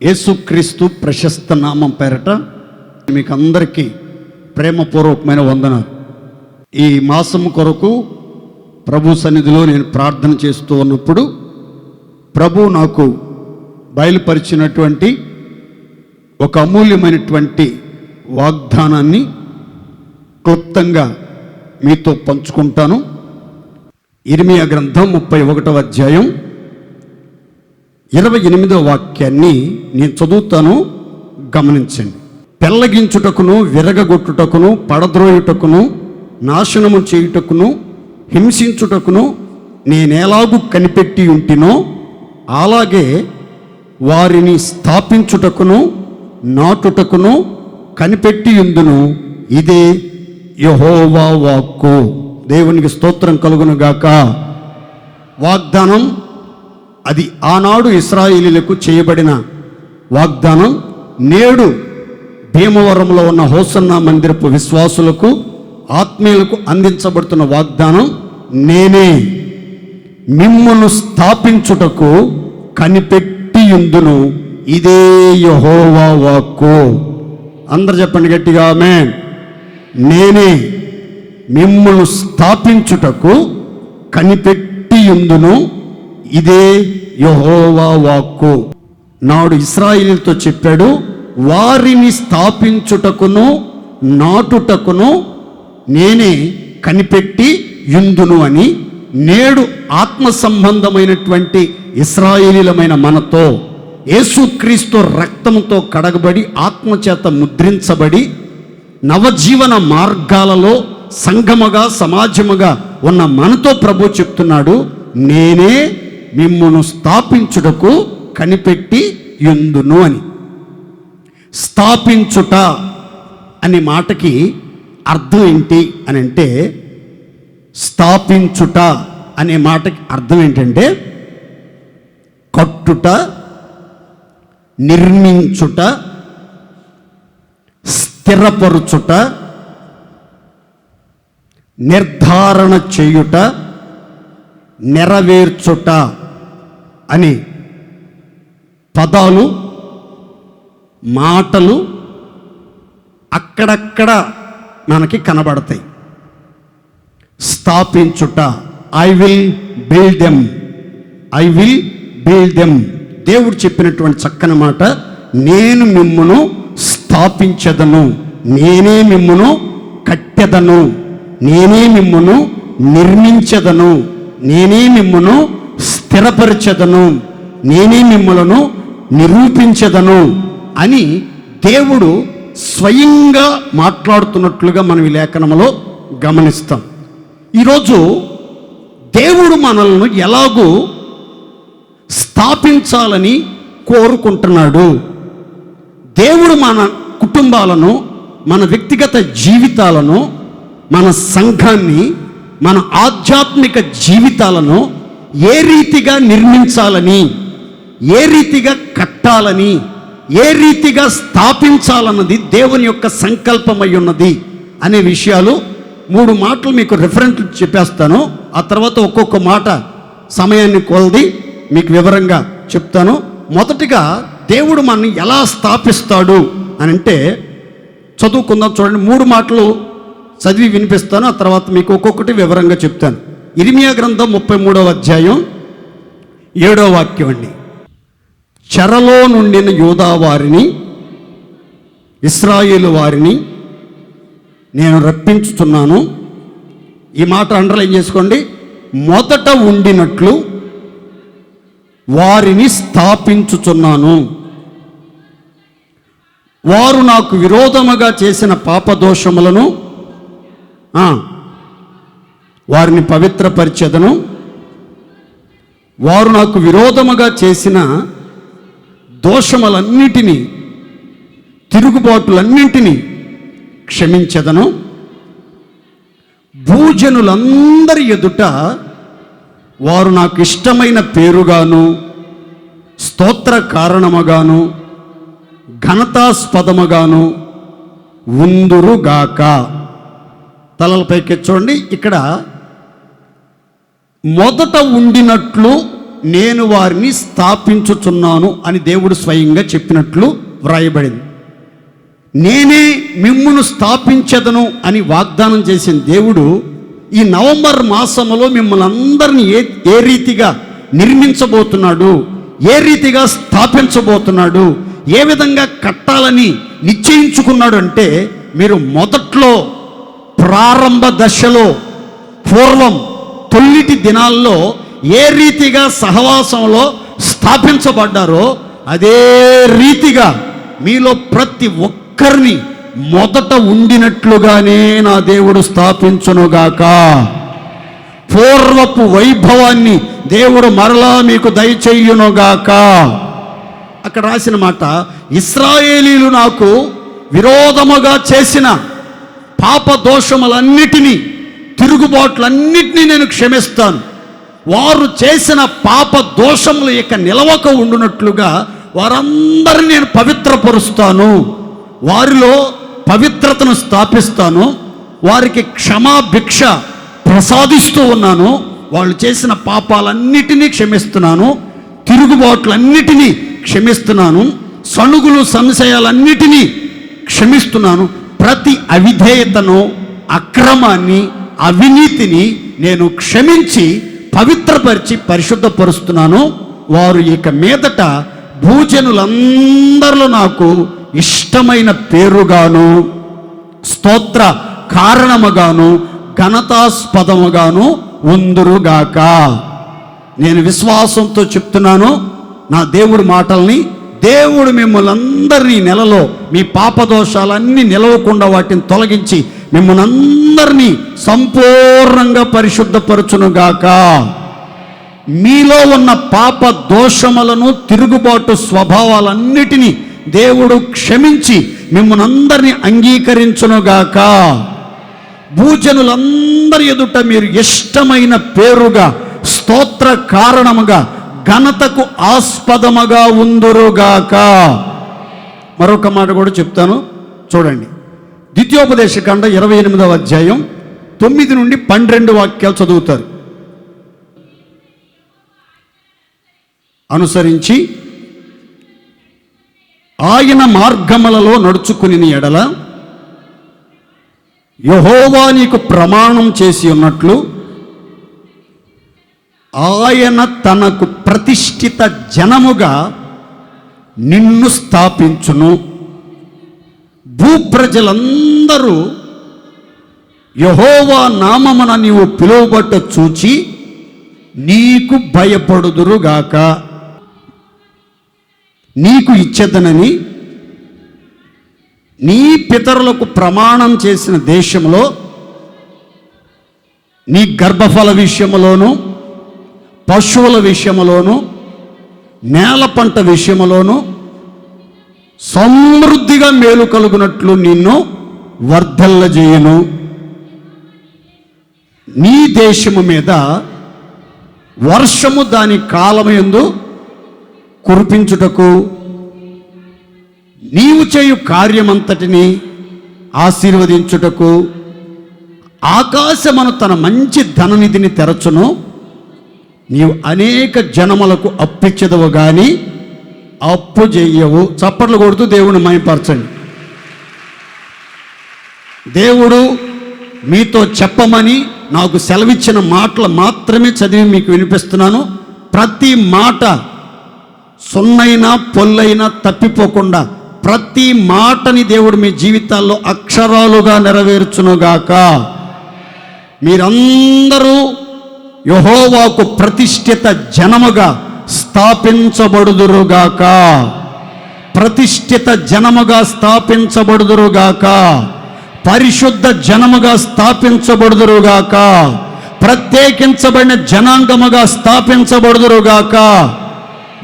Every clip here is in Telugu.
యేసుక్రీస్తు ప్రశస్త నామం పేరట మీకు అందరికీ ప్రేమపూర్వకమైన వందనాలు. ఈ మాసం కొరకు ప్రభు సన్నిధిలో నేను ప్రార్థన చేస్తూ ఉన్నప్పుడు ప్రభు నాకు బయలుపరిచినటువంటి ఒక అమూల్యమైనటువంటి వాగ్దానాన్ని క్లుప్తంగా మీతో పంచుకుంటాను. ఇర్మియా గ్రంథం 31వ అధ్యాయం 28వ వాక్యాన్ని నేను చదువుతాను, గమనించండి. పెళ్ళగించుటకును, విరగగొట్టుటకును, పడద్రోయుటకును, నాశనము చేయుటకును, హింసించుటకును నేనేలాగూ కనిపెట్టి ఉంటినో అలాగే వారిని స్థాపించుటకును నాటుటకును కనిపెట్టి ఉందును. ఇదే యెహోవా వాక్కు. దేవునికి స్తోత్రం కలుగునుగాక. వాగ్దానం అది ఆనాడు ఇశ్రాయేలీయులకు చేయబడిన వాగ్దానం నేడు భీమవరంలో ఉన్న హోసన్నా మందిరపు విశ్వాసులకు, ఆత్మీయులకు అందించబడుతున్న వాగ్దానం, నేనే మిమ్మును స్థాపించుటకు కనిపెట్టి యుందును. ఇదే యెహోవా వాక్కు. అందరు చెప్పండి గట్టిగా ఆమేన్. నేనే మిమ్మును స్థాపించుటకు కనిపెట్టి యుందును. ఇదే యెహోవా వాక్కు. నాడు ఇశ్రాయేలీయులతో చెప్పాడు, వారిని స్థాపించుటకును నాటుటకును నేనే కనిపెట్టి యుందును అని. నేడు ఆత్మ సంబంధమైనటువంటి ఇశ్రాయేలీయులమైన మనతో యేసుక్రీస్తు రక్తంతో కడగబడి ఆత్మచేత ముద్రించబడి నవజీవన మార్గాలలో సంఘముగా సమాజముగా ఉన్న మనతో ప్రభు చెప్తున్నాడు, నేనే మిమ్మును స్థాపించుటకు కనిపెట్టి యుందును అని. స్థాపించుట అనే మాటకి అర్థం ఏంటి అని అంటే, స్థాపించుట అనే మాటకి అర్థం ఏంటంటే కట్టుట, నిర్మించుట, స్థిరపరుచుట, నిర్ధారణ చేయుట, నెరవేర్చుట అని పదాలు, మాటలు అక్కడక్కడ మనకి కనబడతాయి. స్థాపించుట, I will build them, I will build them. దేవుడు చెప్పినటువంటి చక్కని మాట, నేను మిమ్మును స్థాపించదను, నేనే మిమ్మును కట్టెదను, నేనే మిమ్మును నిర్మించదను, నేనే మిమ్మును స్థిరపరచదను, నేనే మిమ్ములను నిరూపించదను అని దేవుడు స్వయంగా మాట్లాడుతున్నట్లుగా మనం ఈ లేఖనంలో గమనిస్తాం. ఈరోజు దేవుడు మనల్ని ఎలాగూ స్థాపించాలని కోరుకుంటున్నాడు. దేవుడు మన కుటుంబాలను, మన వ్యక్తిగత జీవితాలను, మన సంఘాన్ని, మన ఆధ్యాత్మిక జీవితాలను ఏ రీతిగా నిర్మించాలని, ఏ రీతిగా కట్టాలని, ఏ రీతిగా స్థాపించాలన్నది దేవుని యొక్క సంకల్పమై ఉన్నది అనే విషయాలు 3 మాటలు మీకు రిఫరెన్స్ చెప్పేస్తాను. ఆ తర్వాత ఒక్కొక్క మాట సమయాన్ని కొలది మీకు వివరంగా చెప్తాను. మొదటిగా దేవుడు మనల్ని ఎలా స్థాపిస్తాడు అని అంటే చదువుకుందాం. చూడండి, 3 మాటలు చదివి వినిపిస్తాను. ఆ తర్వాత మీకు ఒక్కొక్కటి వివరంగా చెప్తాను. ఇర్మియా గ్రంథం 33వ అధ్యాయం 7వ వాక్యం అండి. చెరలో నుండిన యూదా వారిని, ఇశ్రాయేలు వారిని నేను రప్పించుతున్నాను. ఈ మాట అండర్లైన్ చేసుకోండి. మొదట ఉండినట్లు వారిని స్థాపించుచున్నాను. వారు నాకు విరోధముగా చేసిన పాపదోషములను వారిని పవిత్రపరిచెదను. వారు నాకు విరోధముగా చేసిన దోషములన్నిటినీ, తిరుగుబాటులన్నింటినీ క్షమించెదను. భూజనులందరి ఎదుట వారు నాకు ఇష్టమైన పేరుగాను, స్తోత్ర కారణముగాను, ఘనతాస్పదముగాను ఉందురుగాక. తలలపైకి చూడండి. ఇక్కడ మొదట ఉండినట్లు నేను వారిని స్థాపించుచున్నాను అని దేవుడు స్వయంగా చెప్పినట్లు వ్రాయబడింది. నేనే మిమ్మును స్థాపించదను అని వాగ్దానం చేసిన దేవుడు ఈ నవంబర్ మాసంలో మిమ్మల్ని అందరినీ ఏ రీతిగా నిర్మించబోతున్నాడు, ఏ రీతిగా స్థాపించబోతున్నాడు, ఏ విధంగా కట్టాలని నిశ్చయించుకున్నాడు అంటే, మీరు మొదట్లో ప్రారంభ దశలో పూర్వం తొలిటి దినాల్లో ఏ రీతిగా సహవాసంలో స్థాపించబడ్డారో అదే రీతిగా మీలో ప్రతి ఒక్కరిని మొదట ఉండినట్లుగానే నా దేవుడు స్థాపించునుగాక. పూర్వపు వైభవాన్ని దేవుడు మరలా మీకు దయచేయునుగాక. అక్కడ రాసిన మాట, ఇశ్రాయేలీలు నాకు విరోధముగా చేసిన పాప దోషములన్నిటినీ, తిరుగుబాట్లన్నిటినీ నేను క్షమిస్తాను. వారు చేసిన పాప దోషములు ఇక నిలవక ఉండునట్లుగా వారందరినీ నేను పవిత్రపరుస్తాను. వారిలో పవిత్రతను స్థాపిస్తాను. వారికి క్షమాభిక్ష ప్రసాదిస్తూ ఉన్నాను. వాళ్ళు చేసిన పాపాలన్నిటినీ క్షమిస్తున్నాను. తిరుగుబాట్లన్నిటినీ క్షమిస్తున్నాను. సణుగులు సంశయాలన్నిటినీ క్షమిస్తున్నాను. ప్రతి అవిధేయతను, అక్రమాన్ని, అవినీతిని నేను క్షమించి పవిత్రపరిచి పరిశుద్ధపరుస్తున్నాను. వారు ఇక మీదట భూజనులందరిలో నాకు ఇష్టమైన పేరుగాను, స్తోత్ర కారణముగాను, ఘనతాస్పదముగాను ఉందురుగాక. నేను విశ్వాసంతో చెప్తున్నాను నా దేవుడి మాటల్ని. దేవుడు మిమ్మల్ని అందరినీ నెలలో మీ పాపదోషాలన్నీ నిలవకుండా వాటిని తొలగించి మిమ్మల్ని అందరినీ సంపూర్ణంగా పరిశుద్ధపరచునుగాక. మీలో ఉన్న పాప దోషములను, తిరుగుబాటు స్వభావాలన్నిటినీ దేవుడు క్షమించి మిమ్మల్ని అందరినీ అంగీకరించునుగాక. భూజనులందరి ఎదుట మీరు ఇష్టమైన పేరుగా, స్తోత్ర కారణముగా, ఘనతకు ఆస్పదముగా ఉందురుగాక. మరొక మాట కూడా చెప్తాను చూడండి. ద్వితీయోపదేశకాండ 28వ అధ్యాయం 9 నుండి 12 వాక్యాలు చదువుతారు. అనుసరించి ఆయన మార్గములలో నడుచుకుని ఎడల యెహోవా నీకు ప్రమాణం చేసి ఉన్నట్లు ఆయన తనకు ప్రతిష్ఠిత జనముగా నిన్ను స్థాపించును. భూప్రజలందరూ యెహోవా నామమున నీవు పిలువబట్ట చూచి నీకు భయపడుదురుగాక. నీకు ఇచ్చేదనని నీ పితరులకు ప్రమాణం చేసిన దేశంలో నీ గర్భఫల విషయములోను, పశువుల విషయములోను, నేల పంట విషయములోను సమృద్ధిగా మేలు కలుగునట్లు నిన్ను వర్ధల్లజేయును. నీ దేశము మీద వర్షము దాని కాలమందు కురిపించుటకు, నీవు చేయు కార్యమంతటిని ఆశీర్వదించుటకు ఆకాశమును తన మంచి ధననిధిని తెరచును. నీవు అనేక జనములకు అప్పిచ్చదవు గాని అప్పు చెయ్యవు. చప్పట్లు కొడుతూ దేవుని మహిమపరచండి. దేవుడు మీతో చెప్పమని నాకు సెలవిచ్చిన మాటలు మాత్రమే చదివి మీకు వినిపిస్తున్నాను. ప్రతి మాట సున్నైనా పొల్లైనా తప్పిపోకుండా ప్రతి మాటని దేవుడు మీ జీవితాల్లో అక్షరాలుగా నెరవేర్చునుగాక. మీరందరూ యెహోవాకు ప్రతిష్ఠిత జనముగా స్థాపించబడుదురుగాక. ప్రతిష్ఠిత జనముగా స్థాపించబడుదురుగాక. పరిశుద్ధ జనముగా స్థాపించబడుదురుగాక. ప్రత్యేకించబడిన జనాంగముగా స్థాపించబడుదురుగాక.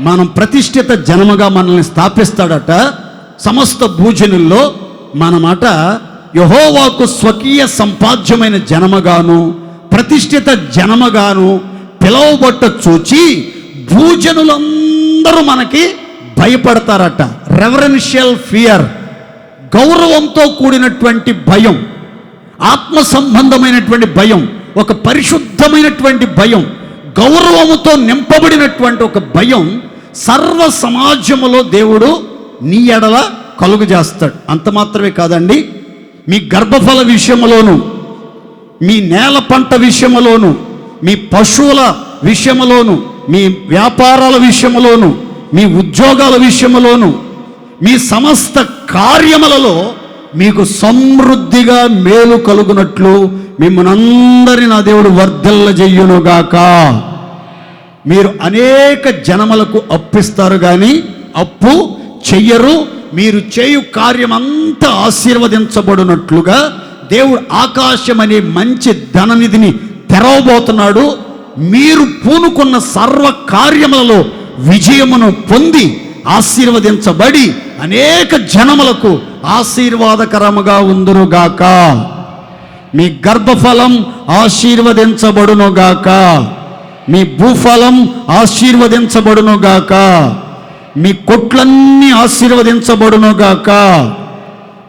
మనం ప్రతిష్ఠిత జనముగా మనల్ని స్థాపిస్తాడట. సమస్త భూజనుల్లో మనమాట యెహోవాకు స్వకీయ సంపాద్యమైన జనముగాను, ప్రతిష్ఠిత జనముగాను పిలువబట్ట చూచి భూజనులందరూ మనకి భయపడతారట. రెవరెన్షియల్ ఫియర్, గౌరవంతో కూడినటువంటి భయం, ఆత్మ సంబంధమైనటువంటి భయం, ఒక పరిశుద్ధమైనటువంటి భయం, గౌరవముతో నింపబడినటువంటి ఒక భయం సర్వ సమాజములో దేవుడు నీ ఎడల కలుగు చేస్తాడు. అంత మాత్రమే కాదండి, మీ గర్భఫల విషయములోను, మీ నేల పంట విషయములోను, మీ పశువుల విషయములోను, మీ వ్యాపారాల విషయములోను, మీ ఉద్యోగాల విషయములోను, మీ సమస్త కార్యములలో మీకు సమృద్ధిగా మేలు కలుగునట్లు మిమ్మల్ని అందరినీ నా దేవుడు వర్ధిల్లజేయునుగాక. మీరు అనేక జనములకు అప్పిస్తారు కానీ అప్పు చెయ్యరు. మీరు చేయు కార్యమంతా ఆశీర్వదించబడినట్లుగా దేవుడు ఆకాశం అనే మంచి ధననిధిని తెరవబోతున్నాడు. మీరు పూనుకున్న సర్వ కార్యములలో విజయమును పొంది ఆశీర్వదించబడి అనేక జనములకు ఆశీర్వాదకరముగా ఉందురుగాక. మీ గర్భఫలం ఆశీర్వదించబడునుగాక, మీ భూఫలం ఆశీర్వదించబడునుగాక, మీ కొట్లన్నీ ఆశీర్వదించబడునుగాక,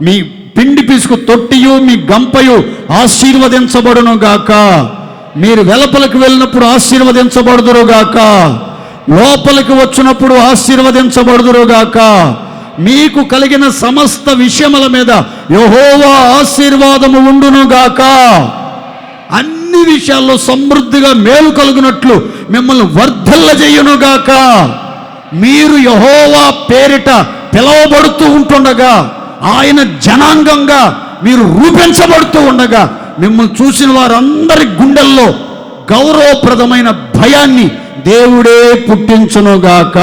మీ పిండి పిసుకు తొట్టియు మీ గంపయు ఆశీర్వదించబడునుగాక. మీరు వెలుపలకు వెళ్ళినప్పుడు ఆశీర్వదించబడుదురుగాక, లోపలికి వచ్చినప్పుడు ఆశీర్వదించబడుదురుగాక. మీకు కలిగిన సమస్త విషయముల మీద యెహోవా ఆశీర్వాదము ఉండునుగాక. అన్ని విషయాల్లో సమృద్ధిగా మేలు కలుగునట్లు మిమ్మల్ని వర్ధిల్లజేయునుగాక. మీరు యెహోవా పేరిట పిలువబడుతూ ఉంటుండగా, ఆయన జనాంగంగా మీరు రూపించబడుతూ ఉండగా, మిమ్మల్ని చూసిన వారందరి గుండెల్లో గౌరవప్రదమైన భయాన్ని దేవుడే పుట్టించునుగాక.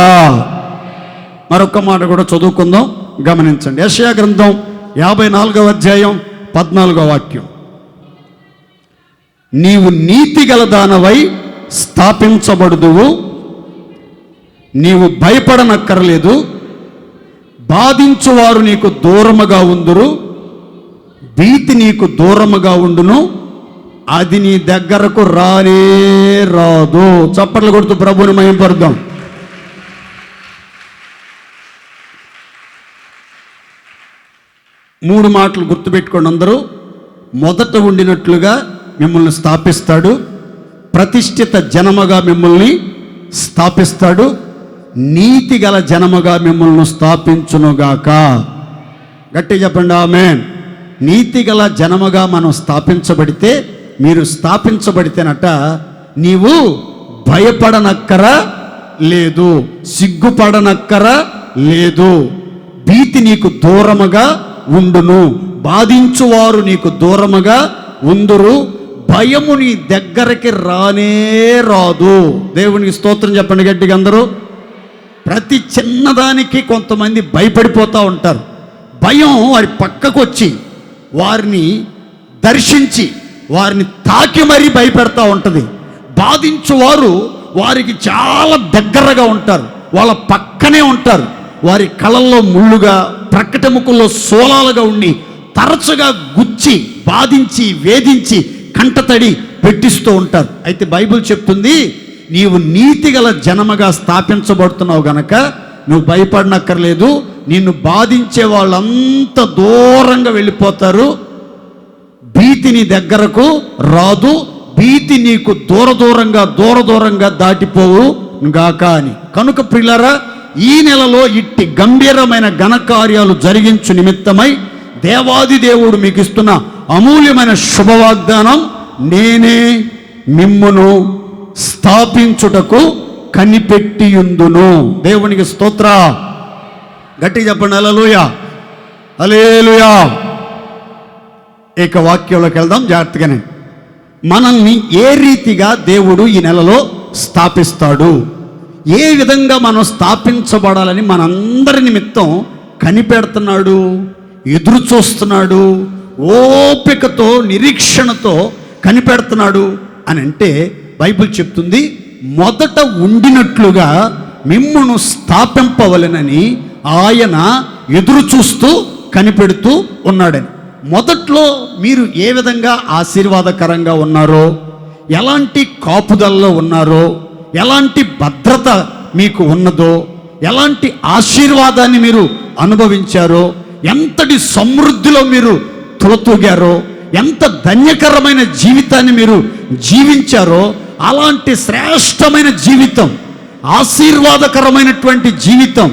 మరొక మాట కూడా చదువుకుందాం, గమనించండి. యెషయా గ్రంథం 54వ అధ్యాయం 14వ వాక్యం. నీవు నీతి గల దానవై స్థాపించబడుదువు, నీవు భయపడనక్కర్లేదు, బాధించువారు నీకు దూరముగా ఉందురు, భీతి నీకు దూరముగా ఉండును, అది నీ దగ్గరకు రానే రాదు. చప్పట్లు కొడుతూ ప్రభువుని మహిమపరుద్దాం. మూడు మాటలు గుర్తుపెట్టుకోండి అందరూ. మొదట ఉండినట్లుగా మిమ్మల్ని స్థాపిస్తాడు, ప్రతిష్ఠిత జనముగా మిమ్మల్ని స్థాపిస్తాడు, నీతి గల జనముగా మిమ్మల్ని స్థాపించునుగాక. గట్టి చెప్పండి ఆమేన్. నీతి గల జనముగా మనం స్థాపించబడితే, మీరు స్థాపించబడితేనట నీవు భయపడనక్కర లేదు, సిగ్గుపడనక్కర లేదు, భీతి నీకు దూరముగా ఉండును, బాధించువారు నీకు దూరముగా ఉందురు, భయము నీ దగ్గరికి రానే రాదు. దేవునికి స్తోత్రం చెప్పండి గట్టిగా అందరూ. ప్రతి చిన్నదానికి కొంతమంది భయపడిపోతూ ఉంటారు. భయం వారి పక్కకు వచ్చి వారిని దర్శించి వారిని తాకి మరీ భయపెడతా ఉంటుంది. బాధించువారు వారికి చాలా దగ్గరగా ఉంటారు, వాళ్ళ పక్కనే ఉంటారు. వారి కళల్లో ముళ్ళుగా, ప్రక్కటెముకల్లో సోలాలుగా ఉండి తరచుగా గుచ్చి బాధించి వేధించి కంటతడి పెట్టిస్తూ ఉంటారు. అయితే బైబిల్ చెప్తుంది, నీవు నీతిగల జనముగా స్థాపించబడుతున్నావు గనక నువ్వు భయపడనక్కర్లేదు. నిన్ను బాధించే వాళ్ళంతా దూరంగా వెళ్ళిపోతారు, భీతి నీ దగ్గరకు రాదు, భీతి నీకు దూరంగా దాటిపోవు గాక అని. కనుక ప్రియులారా, ఈ నెలలో ఇట్టి గంభీరమైన ఘనకార్యాలు జరిగించు నిమిత్తమై దేవాది దేవుడు మీకు ఇస్తున్న అమూల్యమైన శుభవాగ్దానం, నేనే మిమ్మును స్థాపించుటకు కనిపెట్టియుందును. దేవునికి స్తోత్ర. గట్టిగా చెప్పండి హల్లెలూయా, హల్లెలూయా. ఇక వాక్యంలోకి వెళ్దాం జాగ్రత్తగానే. మనల్ని ఏ రీతిగా దేవుడు ఈ నెలలో స్థాపిస్తాడు, ఏ విధంగా మనం స్థాపించబడాలని మనందరి నిమిత్తం కనిపెడుతున్నాడు, ఎదురు చూస్తున్నాడు, ఓపికతో నిరీక్షణతో కనిపెడుతున్నాడు అని అంటే బైబిల్ చెప్తుంది, మొదట ఉండినట్లుగా మిమ్మును స్థాపింపవలెనని ఆయన ఎదురు చూస్తూ కనిపెడుతూ ఉన్నాడని. మొదట్లో మీరు ఏ విధంగా ఆశీర్వాదకరంగా ఉన్నారో, ఎలాంటి కాపుదలలో ఉన్నారో, ఎలాంటి భద్రత మీకు ఉన్నదో, ఎలాంటి ఆశీర్వాదాన్ని మీరు అనుభవించారో, ఎంతటి సమృద్ధిలో మీరు తులతూగారో, ఎంత ధన్యకరమైన జీవితాన్ని మీరు జీవించారో అలాంటి శ్రేష్టమైన జీవితం, ఆశీర్వాదకరమైనటువంటి జీవితం,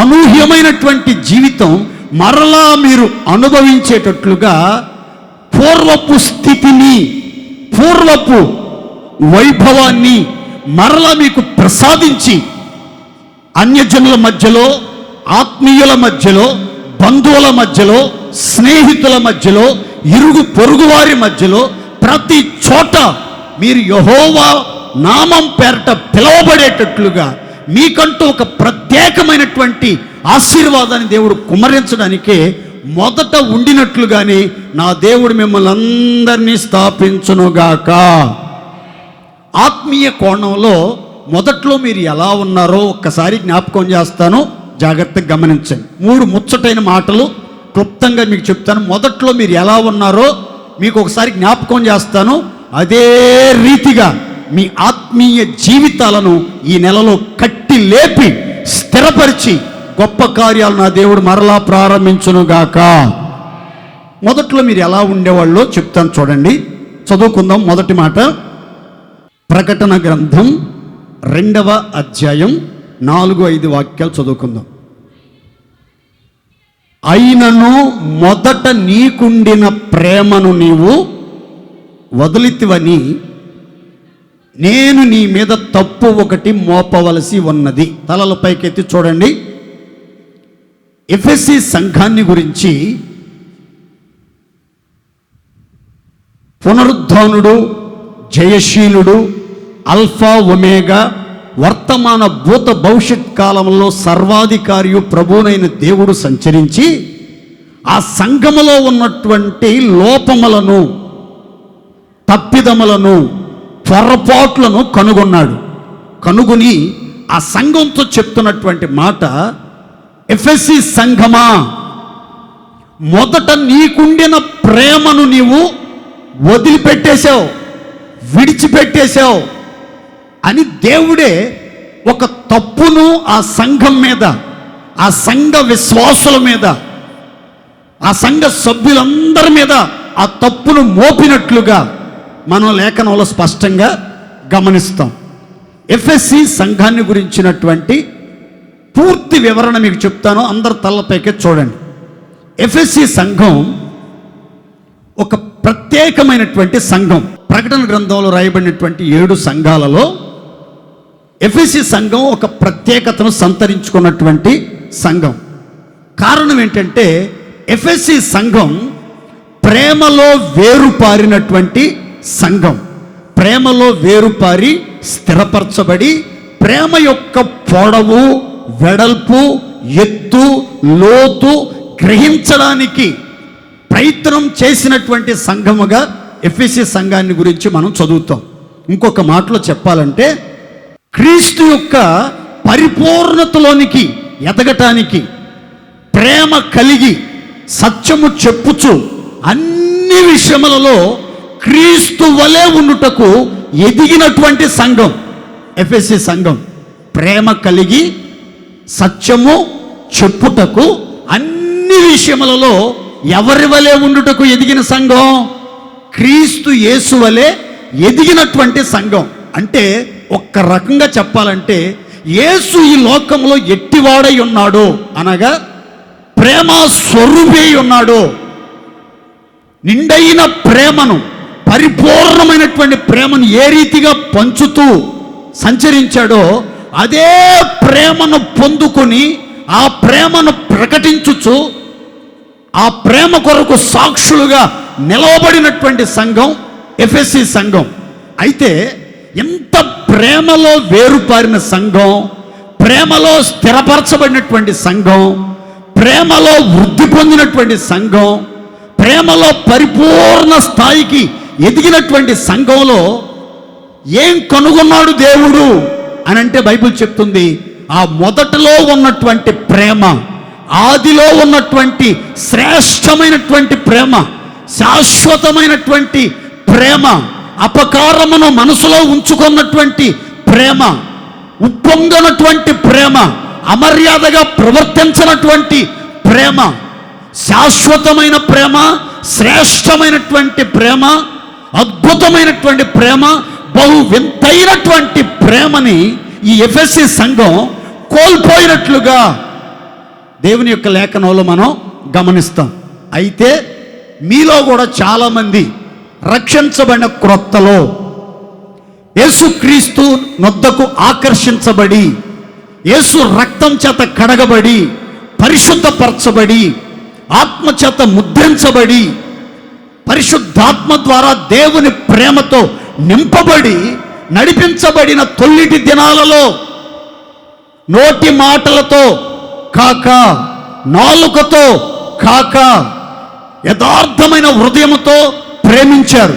అనూహ్యమైనటువంటి జీవితం మరలా మీరు అనుభవించేటట్లుగా పూర్వపు స్థితిని, పూర్వపు వైభవాన్ని మరలా మీకు ప్రసాదించి అన్యజనుల మధ్యలో, ఆత్మీయుల మధ్యలో, బంధువుల మధ్యలో, స్నేహితుల మధ్యలో, ఇరుగు పొరుగువారి మధ్యలో ప్రతి చోట మీరు యెహోవా నామం పేరట పిలువబడేటట్లుగా మీకంటూ ఒక ప్రత్యేకమైనటువంటి ఆశీర్వాదాన్ని దేవుడు కుమ్మరించడానికే మొదట ఉండినట్లుగానే నా దేవుడు మిమ్మల్ని అందరినీ స్థాపించునుగాక. ఆత్మీయ కోణంలో మొదట్లో మీరు ఎలా ఉన్నారో ఒక్కసారి జ్ఞాపకం చేస్తాను, జాగ్రత్తగా గమనించండి. 3 ముచ్చటైన మాటలు క్లుప్తంగా మీకు చెప్తాను. మొదట్లో మీరు ఎలా ఉన్నారో మీకు ఒకసారి జ్ఞాపకం చేస్తాను. అదే రీతిగా మీ ఆత్మీయ జీవితాలను ఈ నెలలో కట్టి లేపి స్థిరపరిచి గొప్ప కార్యాలు నా దేవుడు మరలా ప్రారంభించునుగాక. మొదట్లో మీరు ఎలా ఉండేవాళ్ళో చెప్తాను, చూడండి, చదువుకుందాం. మొదటి మాట, ప్రకటన గ్రంథం 2వ అధ్యాయం 4-5 వాక్యాలు చదువుకుందాం. అయినను మొదట నీకుండిన ప్రేమను నీవు వదిలితివని నేను నీ మీద తప్పు ఒకటి మోపవలసి ఉన్నది. తలల పైకెత్తి చూడండి. ఎఫెసీ సంఘాన్ని గురించి పునరుద్ధానుడు, జయశీలుడు, అల్ఫా ఒమేగా, వర్తమాన భూత భవిష్యత్ కాలంలో సర్వాధికారియు ప్రభువునైన దేవుడు సంచరించి ఆ సంఘములో ఉన్నటువంటి లోపములను, తప్పిదములను, పొరపాట్లను కనుగొన్నాడు. కనుగొని ఆ సంఘంతో చెప్తున్నటువంటి మాట, ఎఫెసీ సంఘమా, మొదట నీకుండిన ప్రేమను నీవు వదిలిపెట్టేశావు, విడిచిపెట్టేశావు అని దేవుడే ఒక తప్పును ఆ సంఘం మీద, ఆ సంఘ విశ్వాసుల మీద, ఆ సంఘ సభ్యులందరి మీద ఆ తప్పును మోపినట్లుగా మనం లేఖనంలో స్పష్టంగా గమనిస్తాం. ఎఫెసీ సంఘాన్ని గురించినటువంటి పూర్తి వివరణ మీకు చెప్తాను, అందరు తలపైకే చూడండి. ఎఫెసీ సంఘం ఒక ప్రత్యేకమైనటువంటి సంఘం. ప్రకటన గ్రంథంలో రాయబడినటువంటి 7 సంఘాలలో ఎఫెసీ సంఘం ఒక ప్రత్యేకతను సంతరించుకున్నటువంటి సంఘం. కారణం ఏంటంటే ఎఫెసీ సంఘం ప్రేమలో వేరుపారినటువంటి సంఘం. ప్రేమలో వేరుపారి స్థిరపరచబడి ప్రేమ యొక్క పొడవు, వెడల్పు, ఎత్తు, లోతు గ్రహించడానికి ప్రయత్నం చేసినటువంటి సంఘముగా ఎఫెసీ సంఘాన్ని గురించి మనం చదువుతాం. ఇంకొక మాటలో చెప్పాలంటే క్రీస్తు యొక్క పరిపూర్ణతలోనికి ఎదగటానికి ప్రేమ కలిగి సత్యము చెప్పుచు అన్ని విషయములలో క్రీస్తు వలె ఉండుటకు ఎదిగినటువంటి సంఘం ఎఫెసీ సంఘం. ప్రేమ కలిగి సత్యము చెప్పుటకు అన్ని విషయములలో ఎవరి వలె ఉండుటకు ఎదిగిన సంఘం? క్రీస్తు యేసు వలె ఎదిగినటువంటి సంఘం. అంటే ఒక్క రకంగా చెప్పాలంటే యేసు ఈ లోకంలో ఎట్టివాడై ఉన్నాడు అనగా ప్రేమ స్వరూపి ఉన్నాడు. నిండైన ప్రేమను, పరిపూర్ణమైనటువంటి ప్రేమను ఏ రీతిగా పంచుతూ సంచరించాడో అదే ప్రేమను పొందుకొని ఆ ప్రేమను ప్రకటించుచు ఆ ప్రేమ కొరకు సాక్షులుగా నిలవబడినటువంటి సంఘం ఎఫెసీ సంఘం. అయితే ఎంత ప్రేమలో వేరుపారిన సంఘం, ప్రేమలో స్థిరపరచబడినటువంటి సంఘం, ప్రేమలో వృద్ధి పొందినటువంటి సంఘం, ప్రేమలో పరిపూర్ణ స్థాయికి ఎదిగినటువంటి సంఘంలో ఏం కనుగొన్నాడు దేవుడు అని అంటే బైబిల్ చెప్తుంది, ఆ మొదటలో ఉన్నటువంటి ప్రేమ, ఆదిలో ఉన్నటువంటి శ్రేష్టమైనటువంటి ప్రేమ, శాశ్వతమైనటువంటి ప్రేమ, అపకారమును మనసులో ఉంచుకున్నటువంటి ప్రేమ, ఉప్పొంగనటువంటి ప్రేమ, అమర్యాదగా ప్రవర్తించినటువంటి ప్రేమ, శాశ్వతమైన ప్రేమ, శ్రేష్టమైనటువంటి ప్రేమ, అద్భుతమైనటువంటి ప్రేమ, బహు వింతైనటువంటి ప్రేమని ఈ ఎఫెసీ సంఘం కోల్పోయినట్లుగా దేవుని యొక్క లేఖనంలో మనం గమనిస్తాం. అయితే మీలో కూడా చాలామంది రక్షించబడిన క్రొత్తలో యేసుక్రీస్తు నొద్దకు ఆకర్షించబడి, యేసు రక్తం చేత కడగబడి, పరిశుద్ధపరచబడి, ఆత్మచేత ముద్రించబడి, పరిశుద్ధాత్మ ద్వారా దేవుని ప్రేమతో నింపబడి నడిపించబడిన తొల్లిటి దినాలలో నోటి మాటలతో కాక, నాలుకతో కాక, యథార్థమైన హృదయముతో ప్రేమించారు.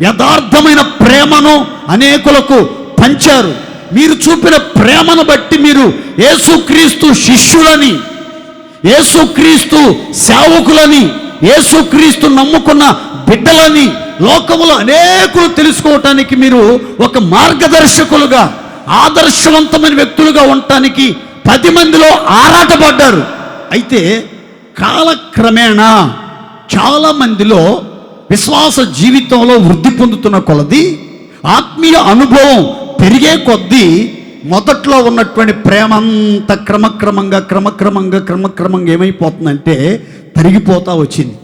యథార్థమైన ప్రేమను అనేకులకు పంచారు. మీరు చూపిన ప్రేమను బట్టి మీరు యేసుక్రీస్తు శిష్యులని, యేసుక్రీస్తు సేవకులని, యేసుక్రీస్తు నమ్ముకున్న బిడ్డలని లోకములో అనేకులు తెలుసుకోవటానికి మీరు ఒక మార్గదర్శకులుగా, ఆదర్శవంతమైన వ్యక్తులుగా ఉండటానికి 10 మందిలో ఆరాటపడ్డారు. అయితే కాలక్రమేణా చాలా మందిలో విశ్వాస జీవితంలో వృద్ధి పొందుతున్న కొలది, ఆత్మీయ అనుభవం పెరిగే కొద్దీ మొదట్లో ఉన్నటువంటి ప్రేమ అంతా క్రమక్రమంగా ఏమైపోతుందంటే తరిగిపోతా వచ్చింది.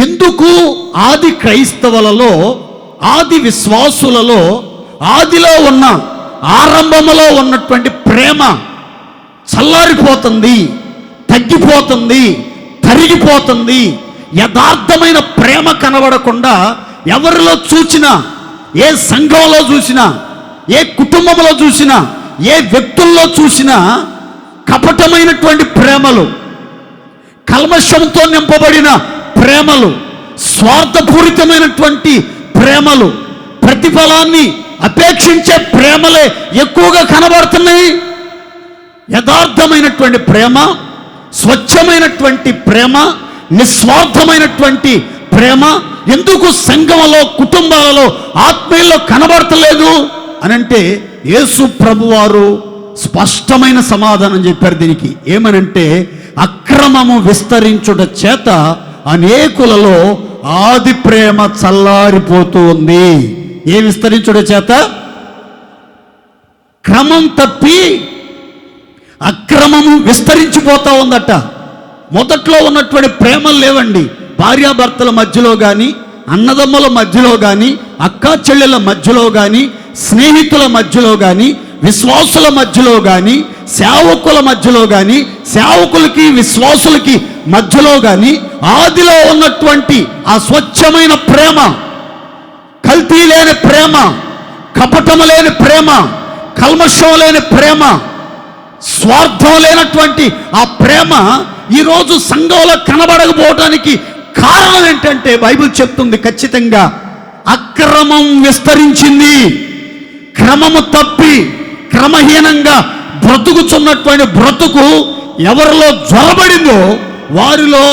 ఎందుకు? ఆది క్రైస్తవులలో, ఆది విశ్వాసులలో, ఆదిలో ఉన్న ఆరంభంలో ఉన్నటువంటి ప్రేమ చల్లారిపోతుంది, తగ్గిపోతుంది, తరిగిపోతుంది. యథార్థమైన ప్రేమ కనబడకుండా ఎవరిలో చూసినా, ఏ సంఘంలో చూసినా, ఏ కుటుంబంలో చూసినా, ఏ వ్యక్తుల్లో చూసినా కపటమైనటువంటి ప్రేమలు, కల్మషంతో నింపబడిన ప్రేమలు, స్వార్థపూరితమైనటువంటి ప్రేమలు, ప్రతిఫలాన్ని అపేక్షించే ప్రేమలే ఎక్కువగా కనబడుతున్నాయి. యథార్థమైనటువంటి ప్రేమ, స్వచ్ఛమైనటువంటి ప్రేమ, నిస్వార్థమైనటువంటి ప్రేమ ఎందుకు సంఘంలో, కుటుంబాలలో, ఆత్మీయుల్లో కనబడతలేదు అనంటే యేసు ప్రభువారు స్పష్టమైన సమాధానం చెప్పారు దీనికి. ఏమనంటే, అక్రమము విస్తరించుట చేత అనేకులలో ఆది ప్రేమ చల్లారిపోతూ ఉంది. ఏ విస్తరించుట చేత? క్రమం తప్పి అక్రమము విస్తరించిపోతా ఉందట. మొదట్లో ఉన్నటువంటి ప్రేమలు లేవండి. భార్యాభర్తల మధ్యలో కానీ, అన్నదమ్ముల మధ్యలో కానీ, అక్కా చెల్లెల మధ్యలో కానీ, స్నేహితుల మధ్యలో కానీ, విశ్వాసుల మధ్యలో కానీ, సేవకుల మధ్యలో కానీ, సేవకులకి విశ్వాసులకి మధ్యలో కానీ ఆదిలో ఉన్నటువంటి ఆ స్వచ్ఛమైన ప్రేమ, కల్తీ లేని ప్రేమ, కపటము లేని ప్రేమ, కల్మషం లేని ప్రేమ, స్వార్థం లేనటువంటి ఆ ప్రేమ ఈరోజు సంఘంలో కనబడకపోవడానికి కారణం ఏంటంటే, బైబిల్ చెప్తుంది ఖచ్చితంగా, అక్రమం విస్తరించింది. క్రమము తప్పి క్రమహీనంగా బ్రతుకుచున్నటువంటి బ్రతుకు ఎవరిలో జ్వరబడిందో వారిలో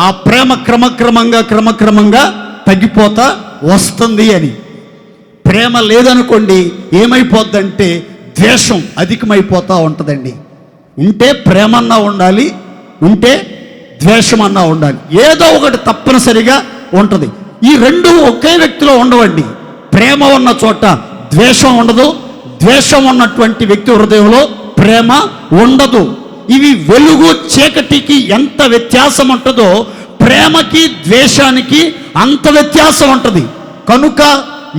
ఆ ప్రేమ క్రమక్రమంగా తగ్గిపోతా వస్తుంది అని. ప్రేమ లేదనుకోండి, ఏమైపోద్దంటే ద్వేషం అధికమైపోతూ ఉంటుందండి. ఉంటే ప్రేమన్నా ఉండాలి, ఉంటే ద్వేషమన్నా ఉండాలి. ఏదో ఒకటి తప్పనిసరిగా ఉంటుంది. ఈ రెండు ఒకే వ్యక్తిలో ఉండవండి. ప్రేమ ఉన్న చోట ద్వేషం ఉండదు, ద్వేషం ఉన్నటువంటి వ్యక్తి హృదయంలో ప్రేమ ఉండదు. ఇవి వెలుగు చీకటికి ఎంత వ్యత్యాసం ఉంటుందో ప్రేమకి ద్వేషానికి అంత వ్యత్యాసం ఉంటుంది. కనుక